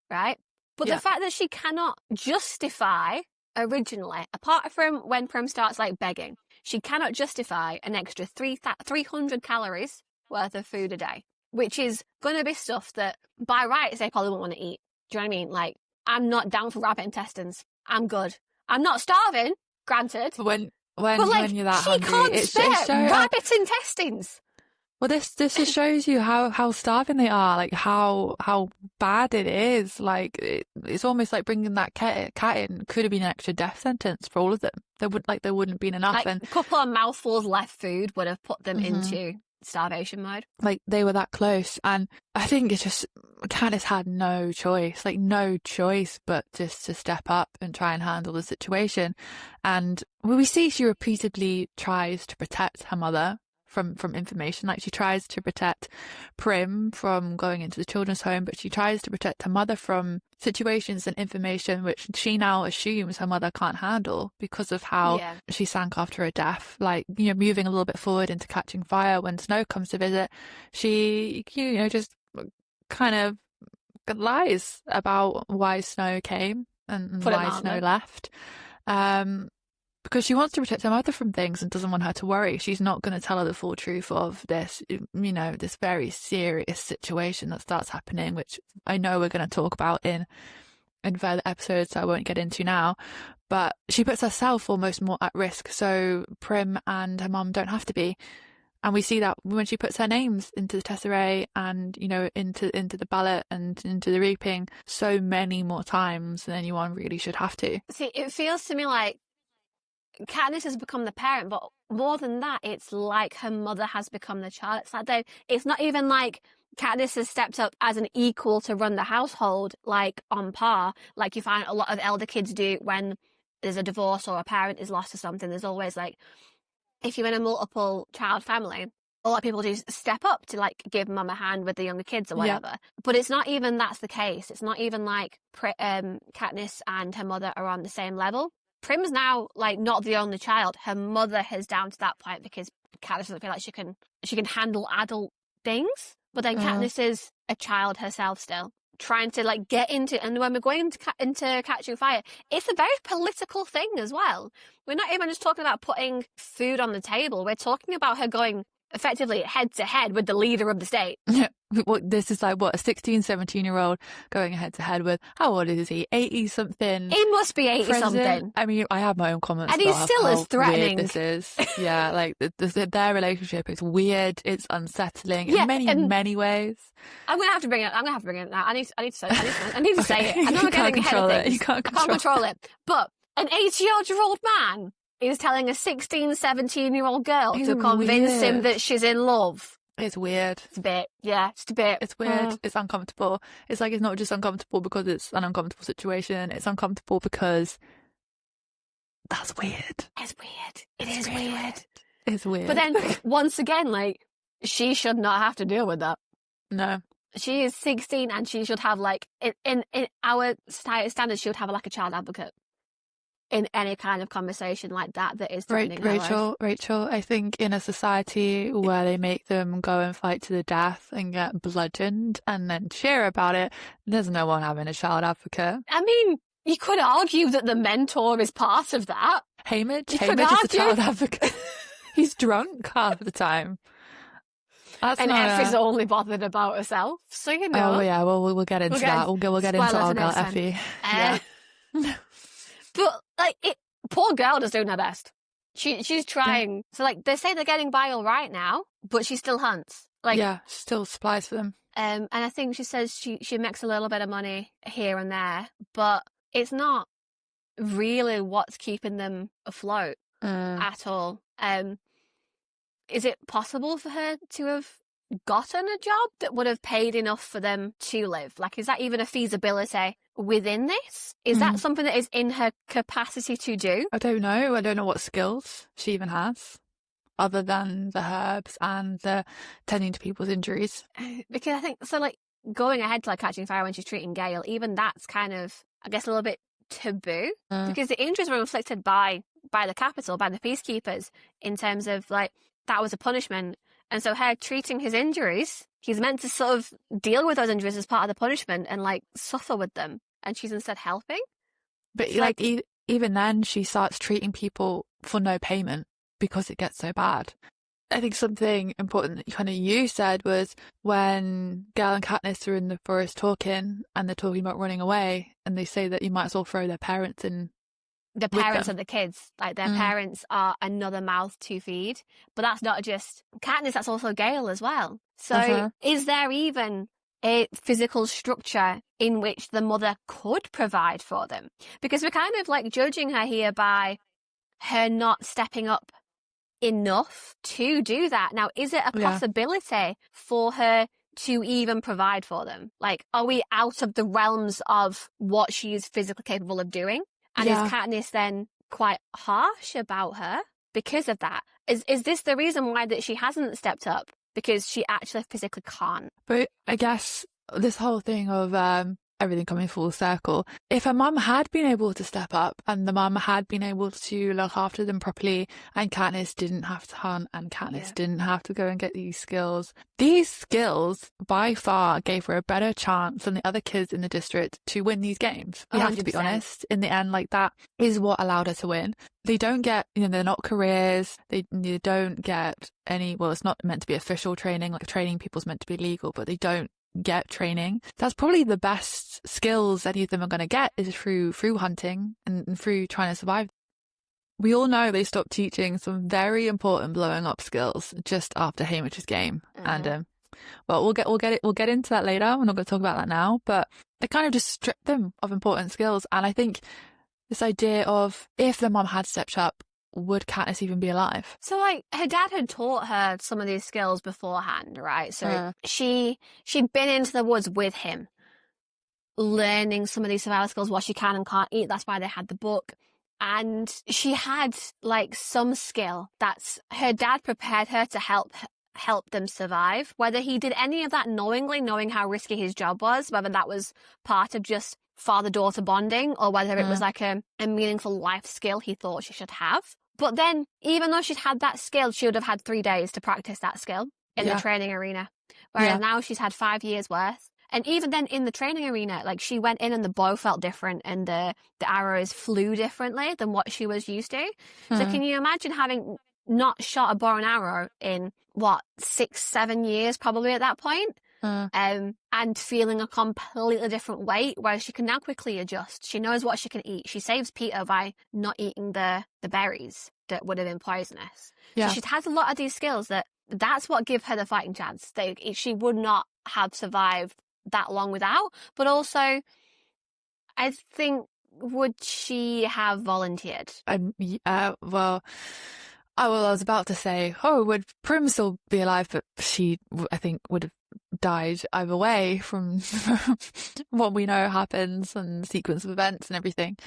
right? But the fact that she cannot justify originally, apart from when Prim starts like begging, she cannot justify an extra 300 calories worth of food a day, which is going to be stuff that by rights they probably won't want to eat. Do you know what I mean? Like, I'm not down for rabbit intestines. I'm good. I'm not starving, granted. When like, you're that she hungry, can't spare so, rabbit intestines. Well, this just shows you how starving they are, like how bad it is. Like it's almost like bringing that cat in could have been an extra death sentence for all of them. There wouldn't been enough. Like, and a couple of mouthfuls left food would have put them into starvation mode. Like, they were that close, and I think it's just Katniss had no choice but just to step up and try and handle the situation. And we see she repeatedly tries to protect her mother from information. Like, she tries to protect Prim from going into the children's home, but she tries to protect her mother from situations and information which she now assumes her mother can't handle because of how she sank after her death. Like, moving a little bit forward into Catching Fire, when Snow comes to visit, she just kind of lies about why Snow came and why Snow left. Because she wants to protect her mother from things and doesn't want her to worry. She's not going to tell her the full truth of this, this very serious situation that starts happening, which I know we're going to talk about in further episodes, so I won't get into now. But she puts herself almost more at risk, so Prim and her mum don't have to be. And we see that when she puts her names into the Tesserae and, into the ballot and into the reaping so many more times than anyone really should have to. See, it feels to me like Katniss has become the parent, but more than that, it's like her mother has become the child. It's like it's not even like Katniss has stepped up as an equal to run the household, like on par, like you find a lot of elder kids do when there's a divorce or a parent is lost or something. There's always like, if you're in a multiple child family, a lot of people do step up to like give mum a hand with the younger kids or whatever. Yeah. But it's not even that's the case. It's not even like Katniss and her mother are on the same level. Prim's now like not the only child. Her mother is down to that point because Katniss doesn't feel like she can handle adult things. But then Katniss is a child herself still, trying to like get into. And when we're going into Catching Fire, it's a very political thing as well. We're not even just talking about putting food on the table. We're talking about her going effectively head to head with the leader of the state. This is like, what, a 16, 17-year-old going head to head with, how old is he? 80-something. He must be 80-something. I mean, I have my own comments And he's about still how as threatening. weird this is. Yeah, like their relationship is weird. It's unsettling in many ways. I'm gonna have to bring it. Now. I need to say it. I need to say it. I know we're getting ahead of things. You can't I can't control it. But an 80-year-old man is telling a 16, 17-year-old girl to convince him that she's in love. It's weird. It's a bit, just a bit. It's weird. It's uncomfortable. It's like, it's not just uncomfortable because it's an uncomfortable situation. It's uncomfortable because that's weird. It's weird. It is weird. It's weird. But then, once again, like, she should not have to deal with that. No. She is 16 and she should have, like, in our society standards, she would have, like, a child advocate in any kind of conversation like that is threatening her life. Rachel, I think in a society where they make them go and fight to the death and get bludgeoned and then cheer about it, there's no one having a child advocate. I mean, you could argue that the mentor is part of that. Hamish is a child advocate. He's drunk half the time. Effie's is only bothered about herself, so you know. Oh yeah, well we'll get into that. We'll get into our girl Effie. Yeah. But like, poor girl is doing her best. She's trying. Yeah. So like, they say they're getting by all right now, but she still hunts. Like, yeah, still supplies for them. And I think she says she makes a little bit of money here and there, but it's not really what's keeping them afloat at all. Is it possible for her to have gotten a job that would have paid enough for them to live? Like, is that even a feasibility within this? Is that something that is in her capacity to do? I don't know. I don't know what skills she even has, other than the herbs and the tending to people's injuries. Because I think, so like, going ahead to like Catching Fire when she's treating Gale, even that's kind of, I guess, a little bit taboo, because the injuries were inflicted by the capital, by the peacekeepers, in terms of like, that was a punishment. And so her treating his injuries, he's meant to sort of deal with those injuries as part of the punishment and like suffer with them. And she's instead helping. But it's like even then she starts treating people for no payment because it gets so bad. I think something important that kind of you said was when Gale and Katniss are in the forest talking and they're talking about running away, and they say that you might as well throw their parents in. The parents of the kids, like their parents are another mouth to feed. But that's not just Katniss, that's also Gale as well. So is there even a physical structure in which the mother could provide for them? Because we're kind of like judging her here by her not stepping up enough to do that. Now, is it a possibility for her to even provide for them? Like, are we out of the realms of what she is physically capable of doing? And is Katniss then quite harsh about her because of that? Is this the reason why that she hasn't stepped up? Because she actually physically can't? But I guess this whole thing of everything coming full circle, if her mum had been able to step up and the mum had been able to look after them properly, and Katniss didn't have to hunt, and Katniss didn't have to go and get these skills by far gave her a better chance than the other kids in the district to win these games. We have to be honest. In the end, like, that is what allowed her to win. They don't get, they're not careers. They don't get any, well, it's not meant to be official training. Like, training people's meant to be legal, but they don't get training. That's probably the best skills any of them are going to get, is through hunting and through trying to survive. We all know they stopped teaching some very important blowing up skills just after Hamish's game. And well, we'll get into that later. We're not going to talk about that now, but they kind of just stripped them of important skills. And I think this idea of, if the mom had stepped up, would Katniss even be alive? So, like, her dad had taught her some of these skills beforehand, right? So she'd been into the woods with him, learning some of these survival skills, what she can and can't eat. That's why they had the book. And she had, like, some skill that's her dad prepared her to help them survive. Whether he did any of that knowingly, knowing how risky his job was, whether that was part of just father-daughter bonding, or whether it was like a meaningful life skill he thought she should have. But then, even though she'd had that skill, she would have had 3 days to practice that skill in the training arena. Whereas now she's had 5 years worth. And even then, in the training arena, like, she went in and the bow felt different and the arrows flew differently than what she was used to. So can you imagine having not shot a bow and arrow in, 6-7 years probably at that point? and feeling a completely different weight, whereas she can now quickly adjust. She knows what she can eat. She saves Peter by not eating the berries that would have been poisonous. Yeah. So she has a lot of these skills that's what give her the fighting chance. She would not have survived that long without. But also, I think, would she have volunteered? Well, I was about to say, would Prim still be alive? But she, I think, would have died either way from what we know happens and the sequence of events and everything.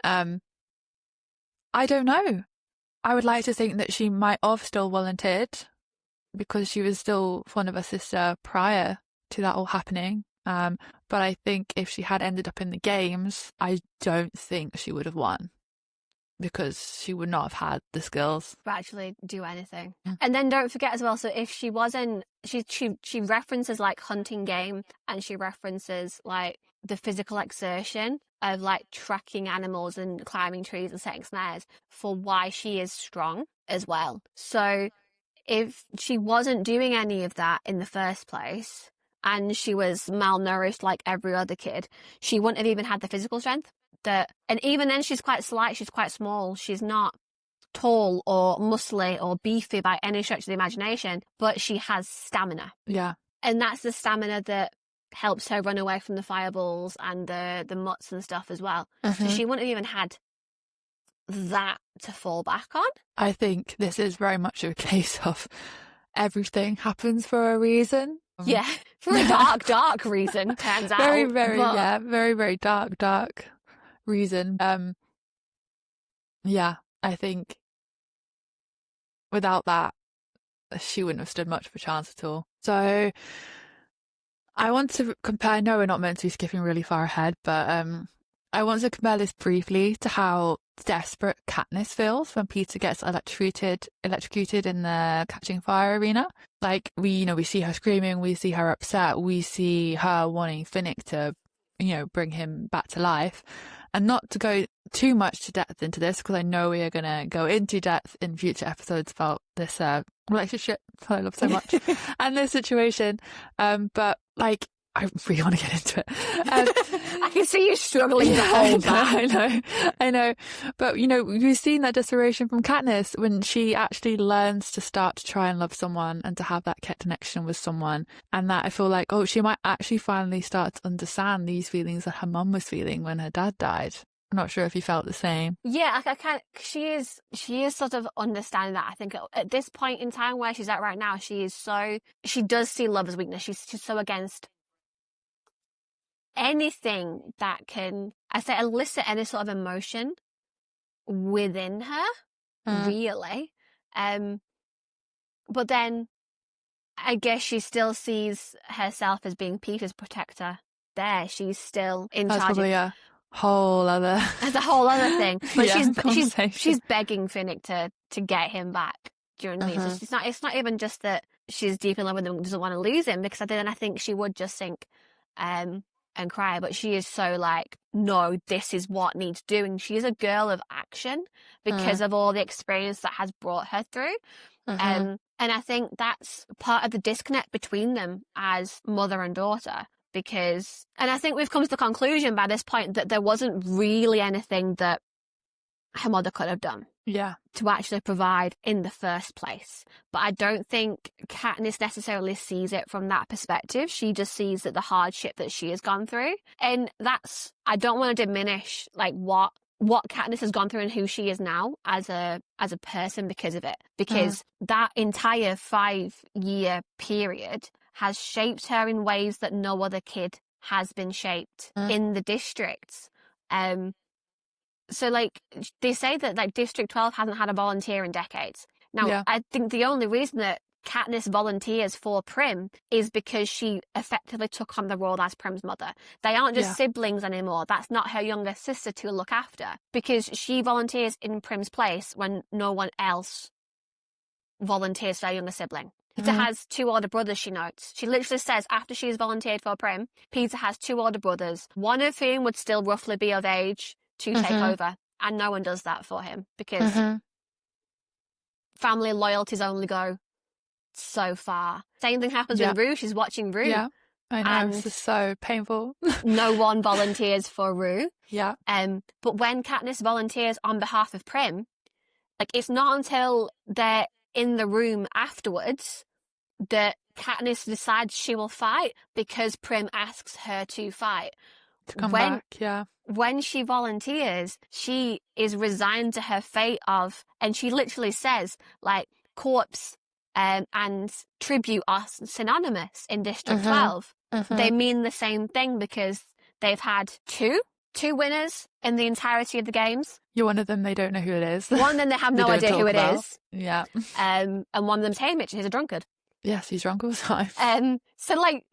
I don't know. I would like to think that she might have still volunteered because she was still fond of her sister prior to that all happening. But I think if she had ended up in the games, I don't think she would have won because she would not have had the skills to actually do anything. And then don't forget as well, so if she wasn't, she references like hunting game, and she references like the physical exertion of like tracking animals and climbing trees and setting snares for why she is strong as well. So if she wasn't doing any of that in the first place and she was malnourished like every other kid, she wouldn't have even had the physical strength. And even then, she's quite slight, she's quite small, she's not tall or muscly or beefy by any stretch of the imagination, but she has stamina. Yeah. And that's the stamina that helps her run away from the fireballs and the mutts and stuff as well. So she wouldn't have even had that to fall back on. I think this is very much a case of everything happens for a reason. Yeah, for a dark reason, turns out. Very, very dark reason. Yeah, I think without that, she wouldn't have stood much of a chance at all. So I want to compare, I know we're not meant to be skipping really far ahead, but I want to compare this briefly to how desperate Katniss feels when Peter gets electrocuted in the catching fire arena. Like, we see her screaming, we see her upset, we see her wanting Finnick to, bring him back to life. And not to go too much to depth into this, because I know we are going to go into depth in future episodes about this relationship that I love so much and this situation. But like, I really want to get into it. I can see you struggling to hold that. I know. But, we've seen that desperation from Katniss when she actually learns to start to try and love someone and to have that connection with someone. And that I feel like, she might actually finally start to understand these feelings that her mum was feeling when her dad died. I'm not sure if you felt the same. Yeah, I can't. She is sort of understanding that. I think at this point in time where she's at right now, she does see love as weakness. She's so against anything that can, elicit any sort of emotion within her, really. But then I guess she still sees herself as being Peter's protector there. She's still in charge. That's probably a whole other... That's a whole other thing. But yeah, she's begging Finnick to get him back. Do you know what I mean? So it's not even just that she's deep in love with him and doesn't want to lose him, because then I think she would just sink and cry, but she is so like, no, this is what needs doing. She is a girl of action because of all the experience that has brought her through. And I think that's part of the disconnect between them as mother and daughter, and I think we've come to the conclusion by this point that there wasn't really anything that her mother could have done to actually provide in the first place. But I don't think Katniss necessarily sees it from that perspective. She just sees that the hardship that she has gone through. And I don't want to diminish like what Katniss has gone through and who she is now as a person because of it. Because that entire 5-year period has shaped her in ways that no other kid has been shaped in the districts. So, like, they say that, like, District 12 hasn't had a volunteer in decades. Now, I think the only reason that Katniss volunteers for Prim is because she effectively took on the role as Prim's mother. They aren't just siblings anymore. That's not her younger sister to look after, because she volunteers in Prim's place when no one else volunteers for her younger sibling. Peter has 2 older brothers, she notes. She literally says after she's volunteered for Prim, Peter has 2 older brothers, one of whom would still roughly be of age to take over, and no one does that for him because family loyalties only go so far. Same thing happens with Rue. She's watching Rue. Yeah, I know. And it's just so painful. no one volunteers for Rue. Yeah. But when Katniss volunteers on behalf of Prim, like, it's not until they're in the room afterwards that Katniss decides she will fight because Prim asks her to fight. To come back, yeah. When she volunteers, she is resigned to her fate of, and she literally says, like, corpse and tribute are synonymous in District 12. They mean the same thing because they've had two winners in the entirety of the games. You're one of them, they don't know who it is. One of them, they have no idea who it is. Yeah. And one of them's Haymitch, and he's a drunkard. Yes, he's drunk all the time. So, like,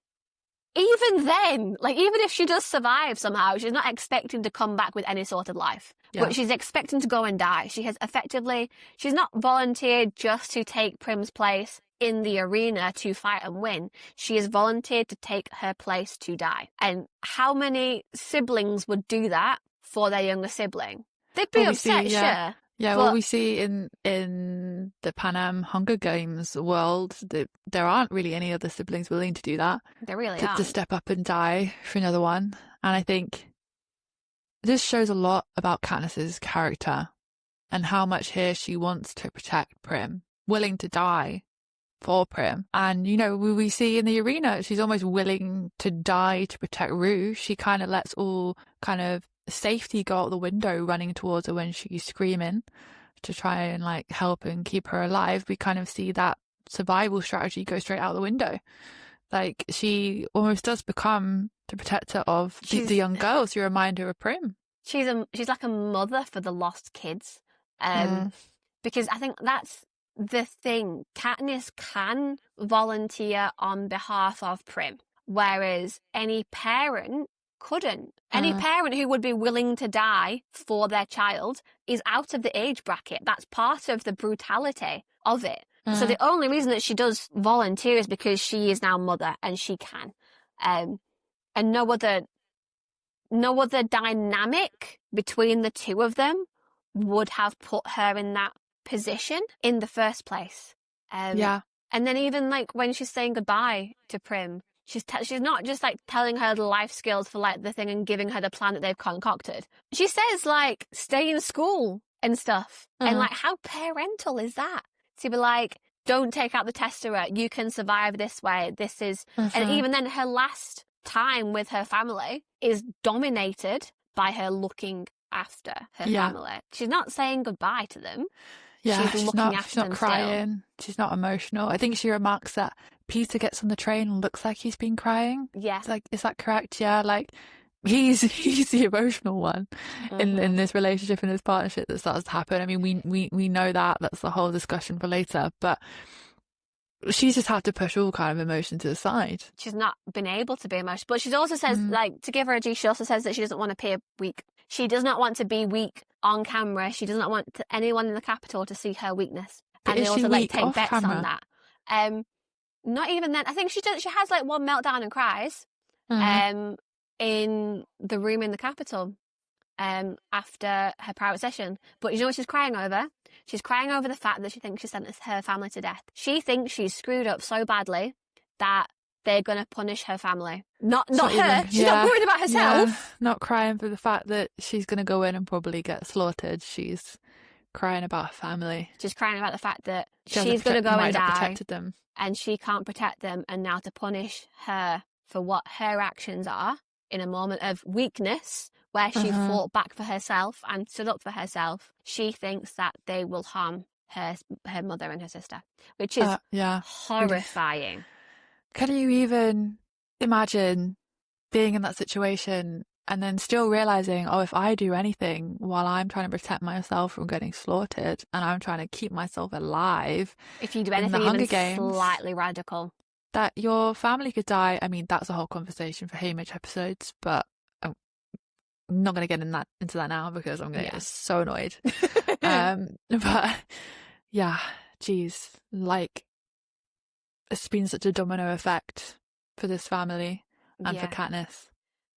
even then, like, even if she does survive somehow, she's not expecting to come back with any sort of life. Yeah. But she's expecting to go and die. She's not volunteered just to take Prim's place in the arena to fight and win. She has volunteered to take her place to die. And how many siblings would do that for their younger sibling? They'd be upset, sure. Yeah, well, we see in the Pan Am Hunger Games world that there aren't really any other siblings willing to do that. There really aren't. To step up and die for another one. And I think this shows a lot about Katniss's character and how much here she wants to protect Prim, willing to die for Prim. And, you know, we see in the arena, she's almost willing to die to protect Rue. She kind of lets all kind of safety go out the window running towards her when she's screaming to try and, like, help and keep her alive. We kind of see that survival strategy go straight out the window. Like, she almost does become the protector of the young girls. You remind her of Prim. She's like a mother for the lost kids. Because I think that's the thing. Katniss can volunteer on behalf of Prim, whereas any parent couldn't. Any parent who would be willing to die for their child is out of the age bracket. That's part of the brutality of it. So the only reason that she does volunteer is because she is now mother and she can. And no other dynamic between the two of them would have put her in that position in the first place. Yeah. And then even, like, when she's saying goodbye to Prim, she's not just, like, telling her the life skills for, like, the thing and giving her the plan that they've concocted. She says, like, stay in school and stuff. And, like, how parental is that? To be like, don't take out the tessera. You can survive this way. This is... And even then, her last time with her family is dominated by her looking after her family. She's not saying goodbye to them. Yeah, she's looking after them. She's not crying. Still. She's not emotional. I think she remarks that Peter gets on the train and looks like he's been crying. Yeah. It's like, is that correct? Yeah, like, he's the emotional one in this relationship and this partnership that starts to happen. I mean, we know that's the whole discussion for later, but she's just had to push all kind of emotion to the side. She's not been able to be emotional, but she also says, like, to give her a G, she also says that she doesn't want to appear weak. She does not want to be weak on camera. She does not want anyone in the Capitol to see her weakness. But and they also, like, take bets camera? on that. Not even then. I think she has, like, one meltdown and cries in the room in the Capitol after her private session. But you know what she's crying over? She's crying over the fact that she thinks she sent her family to death. She thinks she's screwed up so badly that they're going to punish her family. Not her. She's not worried about herself. Yeah, not crying for the fact that she's going to go in and probably get slaughtered. She's crying about her family. She's crying about the fact that she's going to go and die. Them. And she can't protect them. And now to punish her for what her actions are in a moment of weakness where she fought back for herself and stood up for herself, she thinks that they will harm her mother and her sister, which is horrifying. Can you even imagine being in that situation and then still realizing, oh, if I do anything while I'm trying to protect myself from getting slaughtered and I'm trying to keep myself alive, if you do anything even slightly radical, that your family could die. I mean, that's a whole conversation for Haymitch episodes, but I'm not going to get into that now because I'm going to get so annoyed. But yeah, geez, like, it's been such a domino effect for this family and for Katniss.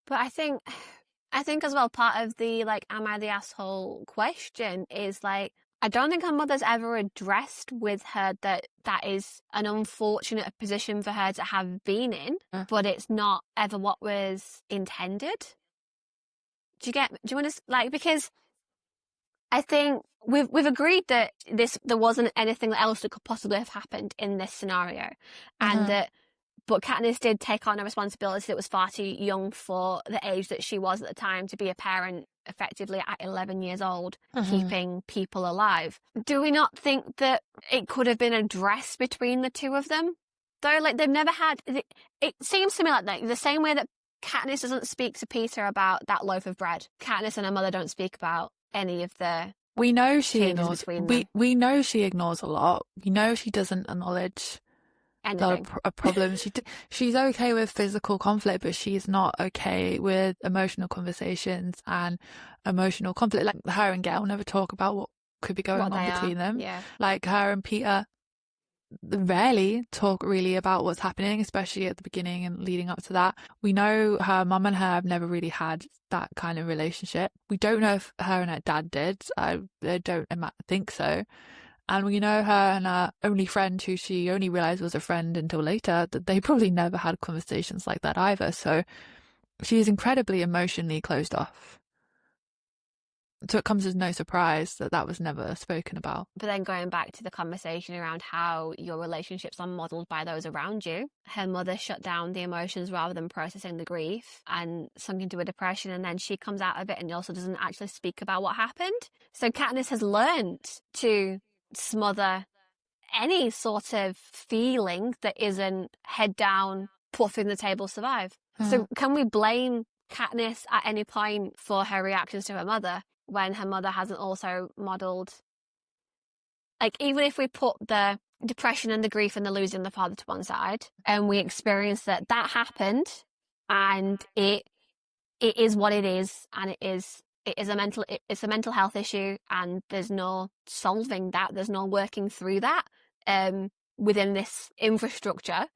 But I think as well, part of the, like, am I the asshole question is, like, I don't think her mother's ever addressed with her that is an unfortunate position for her to have been in, but it's not ever what was intended. Do you want to, like, because I think we've agreed that there wasn't anything else that could possibly have happened in this scenario, and but Katniss did take on a responsibility that was far too young for the age that she was at the time to be a parent, effectively at 11 years old, keeping people alive. Do we not think that it could have been addressed between the two of them? Though, like, they've never had... It seems to me like that, the same way that Katniss doesn't speak to Peter about that loaf of bread. Katniss and her mother don't speak about any of the... We know she ignores. We know she ignores a lot. We know she doesn't acknowledge a problem. She's okay with physical conflict, but she's not okay with emotional conversations and emotional conflict. Like, her and Gail never talk about what could be going on between them. Yeah. Like, her and Peter rarely talk really about what's happening, especially at the beginning and leading up to that. We know her mum and her have never really had that kind of relationship. We don't know if her and her dad did. I don't think so. And we know her and her only friend, who she only realised was a friend until later, that they probably never had conversations like that either. So she is incredibly emotionally closed off. So it comes as no surprise that was never spoken about. But then going back to the conversation around how your relationships are modelled by those around you, her mother shut down the emotions rather than processing the grief and sunk into a depression, and then she comes out of it and also doesn't actually speak about what happened. So Katniss has learned to smother any sort of feeling that isn't head down, put food on the table, survive. So can we blame Katniss at any point for her reactions to her mother when her mother hasn't also modelled, like, even if we put the depression and the grief and the losing the father to one side and we experience that happened and it is what it is, and it's a mental health issue, and there's no solving that, there's no working through that within this infrastructure.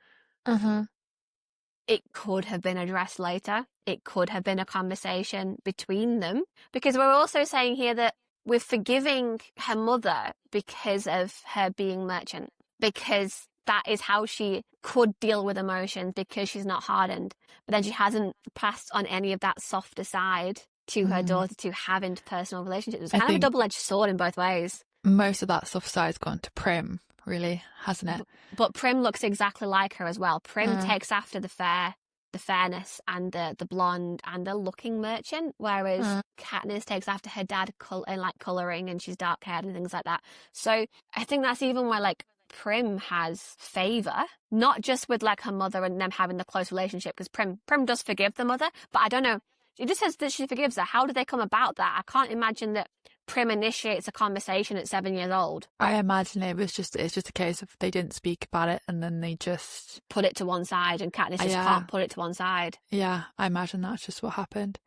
It could have been addressed later. It could have been a conversation between them, because we're also saying here that we're forgiving her mother because of her being merchant, because that is how she could deal with emotions, because she's not hardened. But then she hasn't passed on any of that softer side to her daughter, to have interpersonal relationships. It's kind of a double-edged sword in both ways. Most of that soft side's gone to Prim, really, hasn't it? But Prim looks exactly like her as well. Prim takes after the fairness and the blonde and the looking merchant, whereas Katniss takes after her dad and like colouring, and she's dark haired and things like that. So I think that's even why, like, Prim has favour, not just with, like, her mother and them having the close relationship, because Prim does forgive the mother, but I don't know. It just says that she forgives her. How do they come about that? I can't imagine that Prim initiates a conversation at 7 years old. I imagine it's just a case of they didn't speak about it and then they just put it to one side, and Katniss just can't put it to one side. Yeah, I imagine that's just what happened.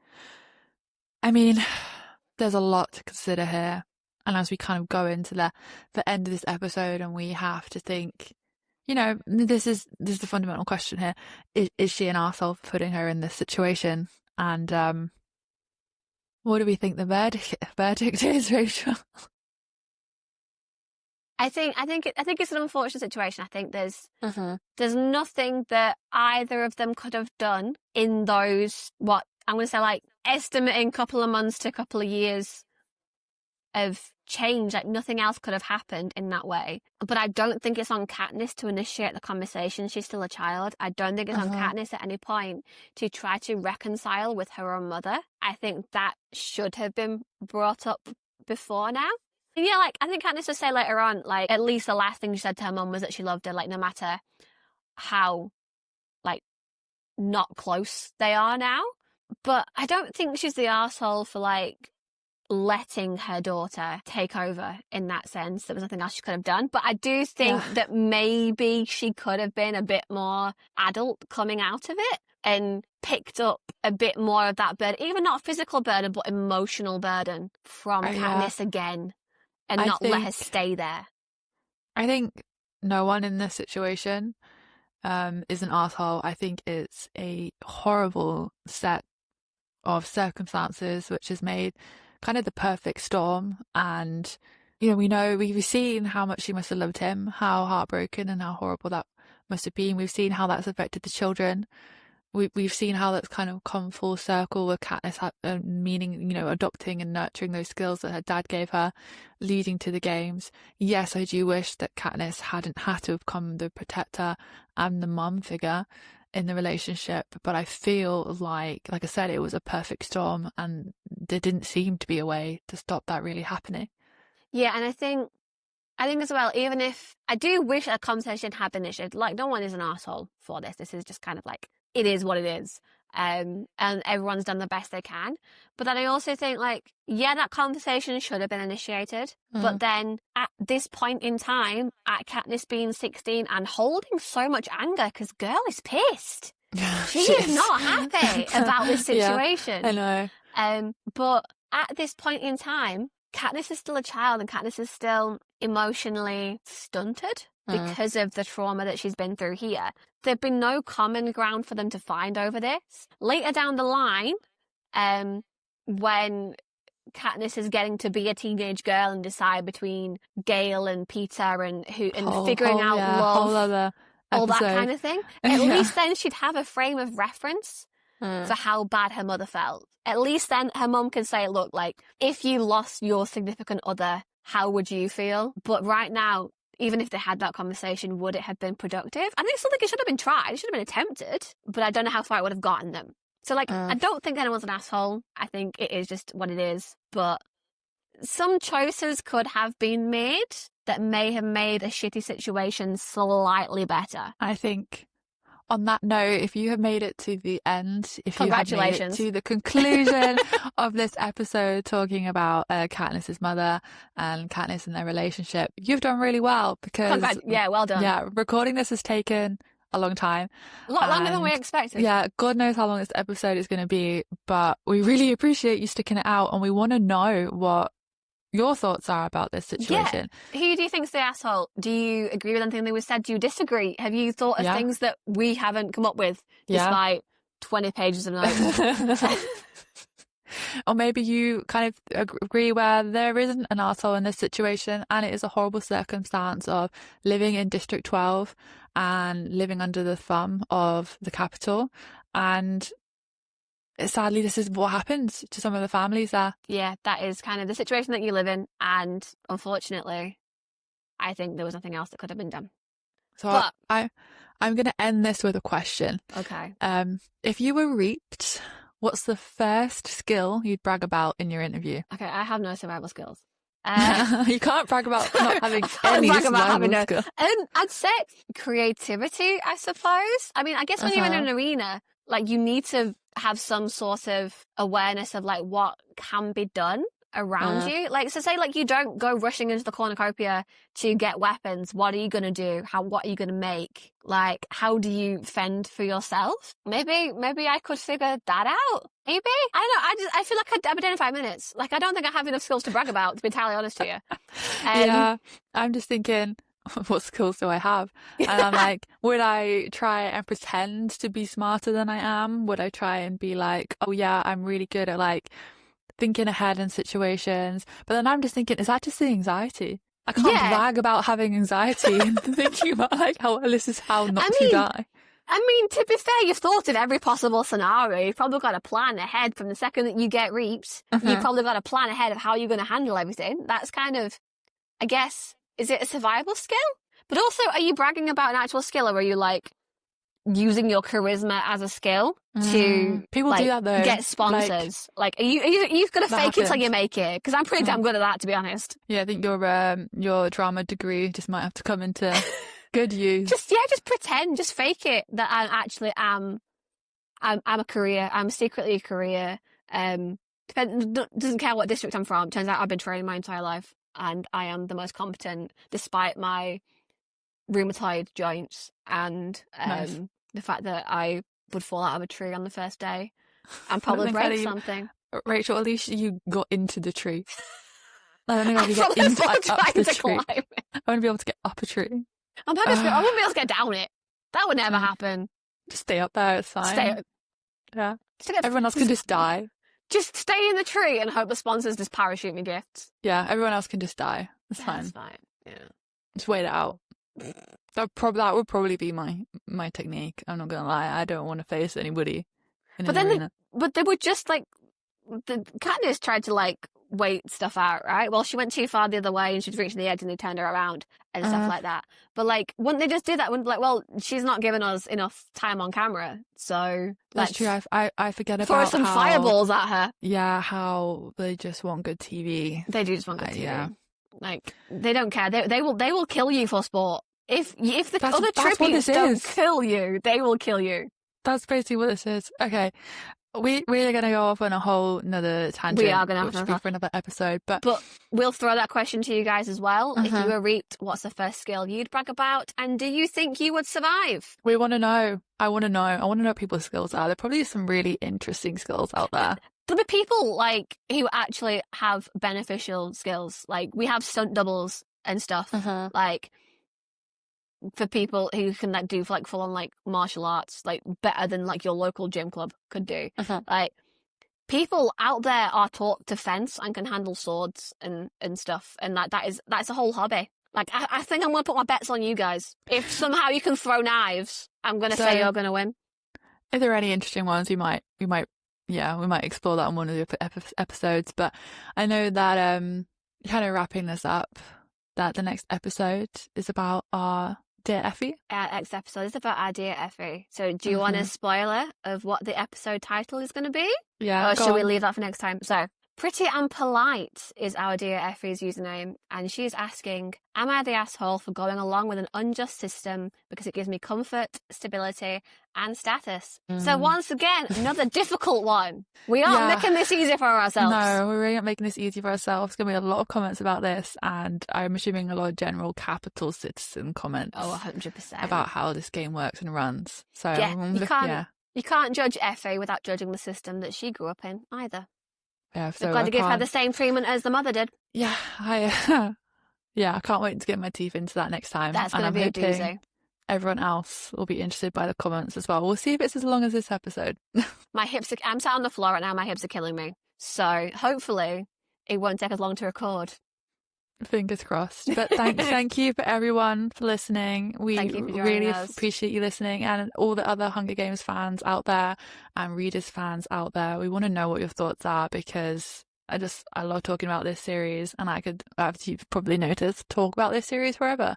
I mean, there's a lot to consider here. And as we kind of go into the end of this episode, and we have to think, you know, this is the fundamental question here. Is she an arsehole for putting her in this situation? And what do we think the verdict is, Rachel? I think it's an unfortunate situation. I think there's nothing that either of them could have done in those, what I'm going to say, like, estimating couple of months to a couple of years of change. Like, nothing else could have happened in that way. But I don't think it's on Katniss to initiate the conversation. She's still a child. I don't think it's on Katniss at any point to try to reconcile with her own mother. I think that should have been brought up before now. And yeah, like, I think Katniss will say later on, like, at least the last thing she said to her mum was that she loved her, like, no matter how, like, not close they are now. But I don't think she's the arsehole for, like, letting her daughter take over in that sense. There was nothing else she could have done. But I do think that maybe she could have been a bit more adult coming out of it and picked up a bit more of that burden, even not physical burden, but emotional burden from Katniss again, and not let her stay there. I think no one in this situation is an arsehole. I think it's a horrible set of circumstances which has made kind of the perfect storm, and we've seen how much she must have loved him, how heartbroken and how horrible that must have been. We've seen how that's affected the children. We've seen how that's kind of come full circle with Katniss meaning, adopting and nurturing those skills that her dad gave her, leading to the games. Yes, I do wish that Katniss hadn't had to become the protector and the mum figure in the relationship, but I feel like I said, it was a perfect storm, and there didn't seem to be a way to stop that really happening. Yeah, and I think as well, even if I do wish a conversation had been initiated, like, no one is an asshole for this. This is just kind of like, it is what it is. And everyone's done the best they can. But then I also think, like, yeah, that conversation should have been initiated. But then at this point in time, at Katniss being 16 and holding so much anger, because girl is pissed. She is not happy about this situation. Yeah, I know. But at this point in time, Katniss is still a child, and Katniss is still emotionally stunted because of the trauma that she's been through here. There'd been no common ground for them to find over this. Later down the line, when Katniss is getting to be a teenage girl and decide between Gale and Peter and figuring out love, all that kind of thing, at least then she'd have a frame of reference for how bad her mother felt. At least then her mum can say, look, like, if you lost your significant other, how would you feel? But right now, even if they had that conversation, would it have been productive? I think something it should have been tried. It should have been attempted, but I don't know how far it would have gotten them. So, like, I don't think anyone's an asshole. I think it is just what it is. But some choices could have been made that may have made a shitty situation slightly better. I think, on that note, if you have made it to the end, if you have made it to the conclusion of this episode talking about Katniss's mother and Katniss and their relationship, you've done really well, because well done. Yeah, recording this has taken a long time. A lot longer than we expected. Yeah, God knows how long this episode is going to be, but we really appreciate you sticking it out, and we want to know what your thoughts are about this situation. Yeah. Who do you think's the asshole? Do you agree with anything that was said? Do you disagree? Have you thought of things that we haven't come up with despite 20 pages of notes? Or maybe you kind of agree where there isn't an arsehole in this situation, and it is a horrible circumstance of living in District 12 and living under the thumb of the capital, and sadly, this is what happens to some of the families there. Yeah, that is kind of the situation that you live in. And unfortunately, I think there was nothing else that could have been done. So I'm going to end this with a question. Okay. If you were reaped, what's the first skill you'd brag about in your interview? Okay, I have no survival skills. You can't brag about not having any survival skills. I'd say creativity, I suppose. I mean, I guess when you're in an arena, like, you need to have some sort of awareness of, like, what can be done around you. Like, so say, like, you don't go rushing into the cornucopia to get weapons. What are you going to do? What are you going to make? Like, how do you fend for yourself? Maybe I could figure that out. Maybe. I don't know. I feel like I'd have it in 5 minutes. Like, I don't think I have enough skills to brag about, to be entirely honest with you. Yeah, I'm just thinking, what skills do I have? And I'm like, would I try and pretend to be smarter than I am? Would I try and be like, oh yeah, I'm really good at, like, thinking ahead in situations? But then I'm just thinking, is that just the anxiety? I can't brag about having anxiety and thinking about, like, how this is how not to die. I mean, to be fair, you've thought of every possible scenario. You've probably got a plan ahead from the second that you get reaped. You've probably got a plan ahead of how you're going to handle everything. That's kind of, I guess, is it a survival skill? But also, are you bragging about an actual skill, or are you, like, using your charisma as a skill to people like, do that though, get sponsors? Like, are you going to fake it till you make it? Because I'm pretty damn good at that, to be honest. Yeah, I think your drama degree just might have to come into good use. Just pretend, just fake it that I actually am. I'm a career. I'm secretly a career. Doesn't care what district I'm from. Turns out I've been training my entire life, and I am the most competent, despite my rheumatoid joints and Nice. the fact that I would fall out of a tree on the first day and probably break something. Rachel, at least you got into the tree. I don't think I'll get into up the tree. I want to be able to get up a tree. I wouldn't be able to get down it. That would never happen. Just stay up there, it's fine. Yeah. Everyone else can just die. Just stay in the tree and hope the sponsors just parachute me gifts. Yeah, everyone else can just die. It's That's fine. fine. Yeah. Just wait it out. That would probably be my technique. I'm not gonna lie. I don't want to face anybody in But an then arena. but they would just like the Katniss tried to like wait stuff out, right? Well, she went too far the other way and she'd reached the edge and they turned her around and stuff like that. But like, wouldn't they just do that? Wouldn't like, well, she's not giving us enough time on camera, so That's true. I forget throw about some how, fireballs at her. Yeah, how they just want good TV. They do just want good TV. Yeah. Like they don't care. They will kill you for sport. If the That's other what tributes this don't is. kill you, they will kill you. That's basically what this is. Okay. We're going to go off on a whole another tangent. We are going to have which will be for another episode. But we'll throw that question to you guys as well. If you were reaped, what's the first skill you'd brag about? And do you think you would survive? we want to know. I want to know. I want to know what people's skills are. There are probably some really interesting skills out there. There'll be people like who actually have beneficial skills. Like we have stunt doubles and stuff. Like for people who can like do like full on like martial arts, like better than like your local gym club could do. Like people out there are taught to fence and can handle swords and stuff, and that's a whole hobby. Like I think I'm gonna put my bets on you guys. If somehow you can throw knives, I'm gonna say you're gonna win. If there are any interesting ones, we might explore that on one of the episodes. But I know that kind of wrapping this up, that the next episode is about our dear Effie. Our next episode is about our dear Effie. So do you want a spoiler of what the episode title is going to be? Yeah. Or should we leave that for next time? So Pretty and Polite is our dear Effie's username, and she's asking, am I the asshole for going along with an unjust system because it gives me comfort, stability, and status? So once again, another difficult one. We aren't making this easy for ourselves. No, we really aren't making this easy for ourselves. There's going to be a lot of comments about this, and I'm assuming a lot of general capital citizen comments. Oh, 100%. About how this game works and runs. So you can't judge Effie without judging the system that she grew up in either. Yeah, so We've got to give her the same treatment as the mother did. Yeah, I can't wait to get my teeth into that next time. That's going to be a doozy. Everyone else will be interested by the comments as well. We'll see if it's as long as this episode. I'm sat on the floor right now. My hips are killing me. So hopefully it won't take as long to record. Fingers crossed. But thank you for everyone for listening. We really appreciate you listening, and all the other Hunger Games fans out there and readers fans out there. We want to know what your thoughts are, because I love talking about this series, and I could, as you've probably noticed, talk about this series forever.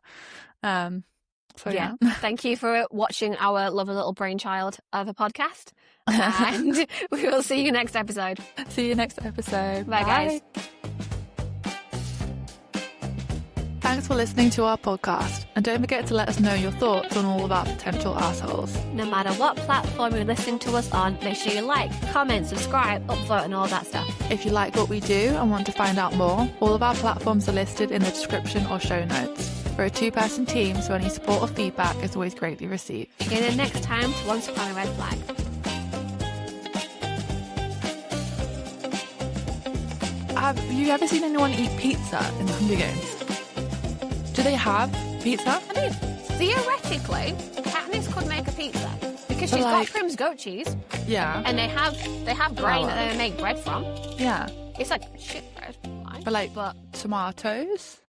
So yeah. Thank you for watching our lovely little brainchild of a podcast. And we will see you next episode. See you next episode. Bye guys. Thanks for listening to our podcast, and don't forget to let us know your thoughts on all of our potential assholes. No matter what platform you're listening to us on, make sure you like, comment, subscribe, upvote and all that stuff. If you like what we do and want to find out more, all of our platforms are listed in the description or show notes. We're a 2-person team, so any support or feedback is always greatly received. Tune in next time to Once Upon a Red Flag. Have you ever seen anyone eat pizza in the Hunger Games? Do they have pizza? I mean, theoretically, Katniss could make a pizza because she's got Prim's goat cheese. Yeah. And they have grain that they make bread from. Yeah. It's like shit bread. But tomatoes?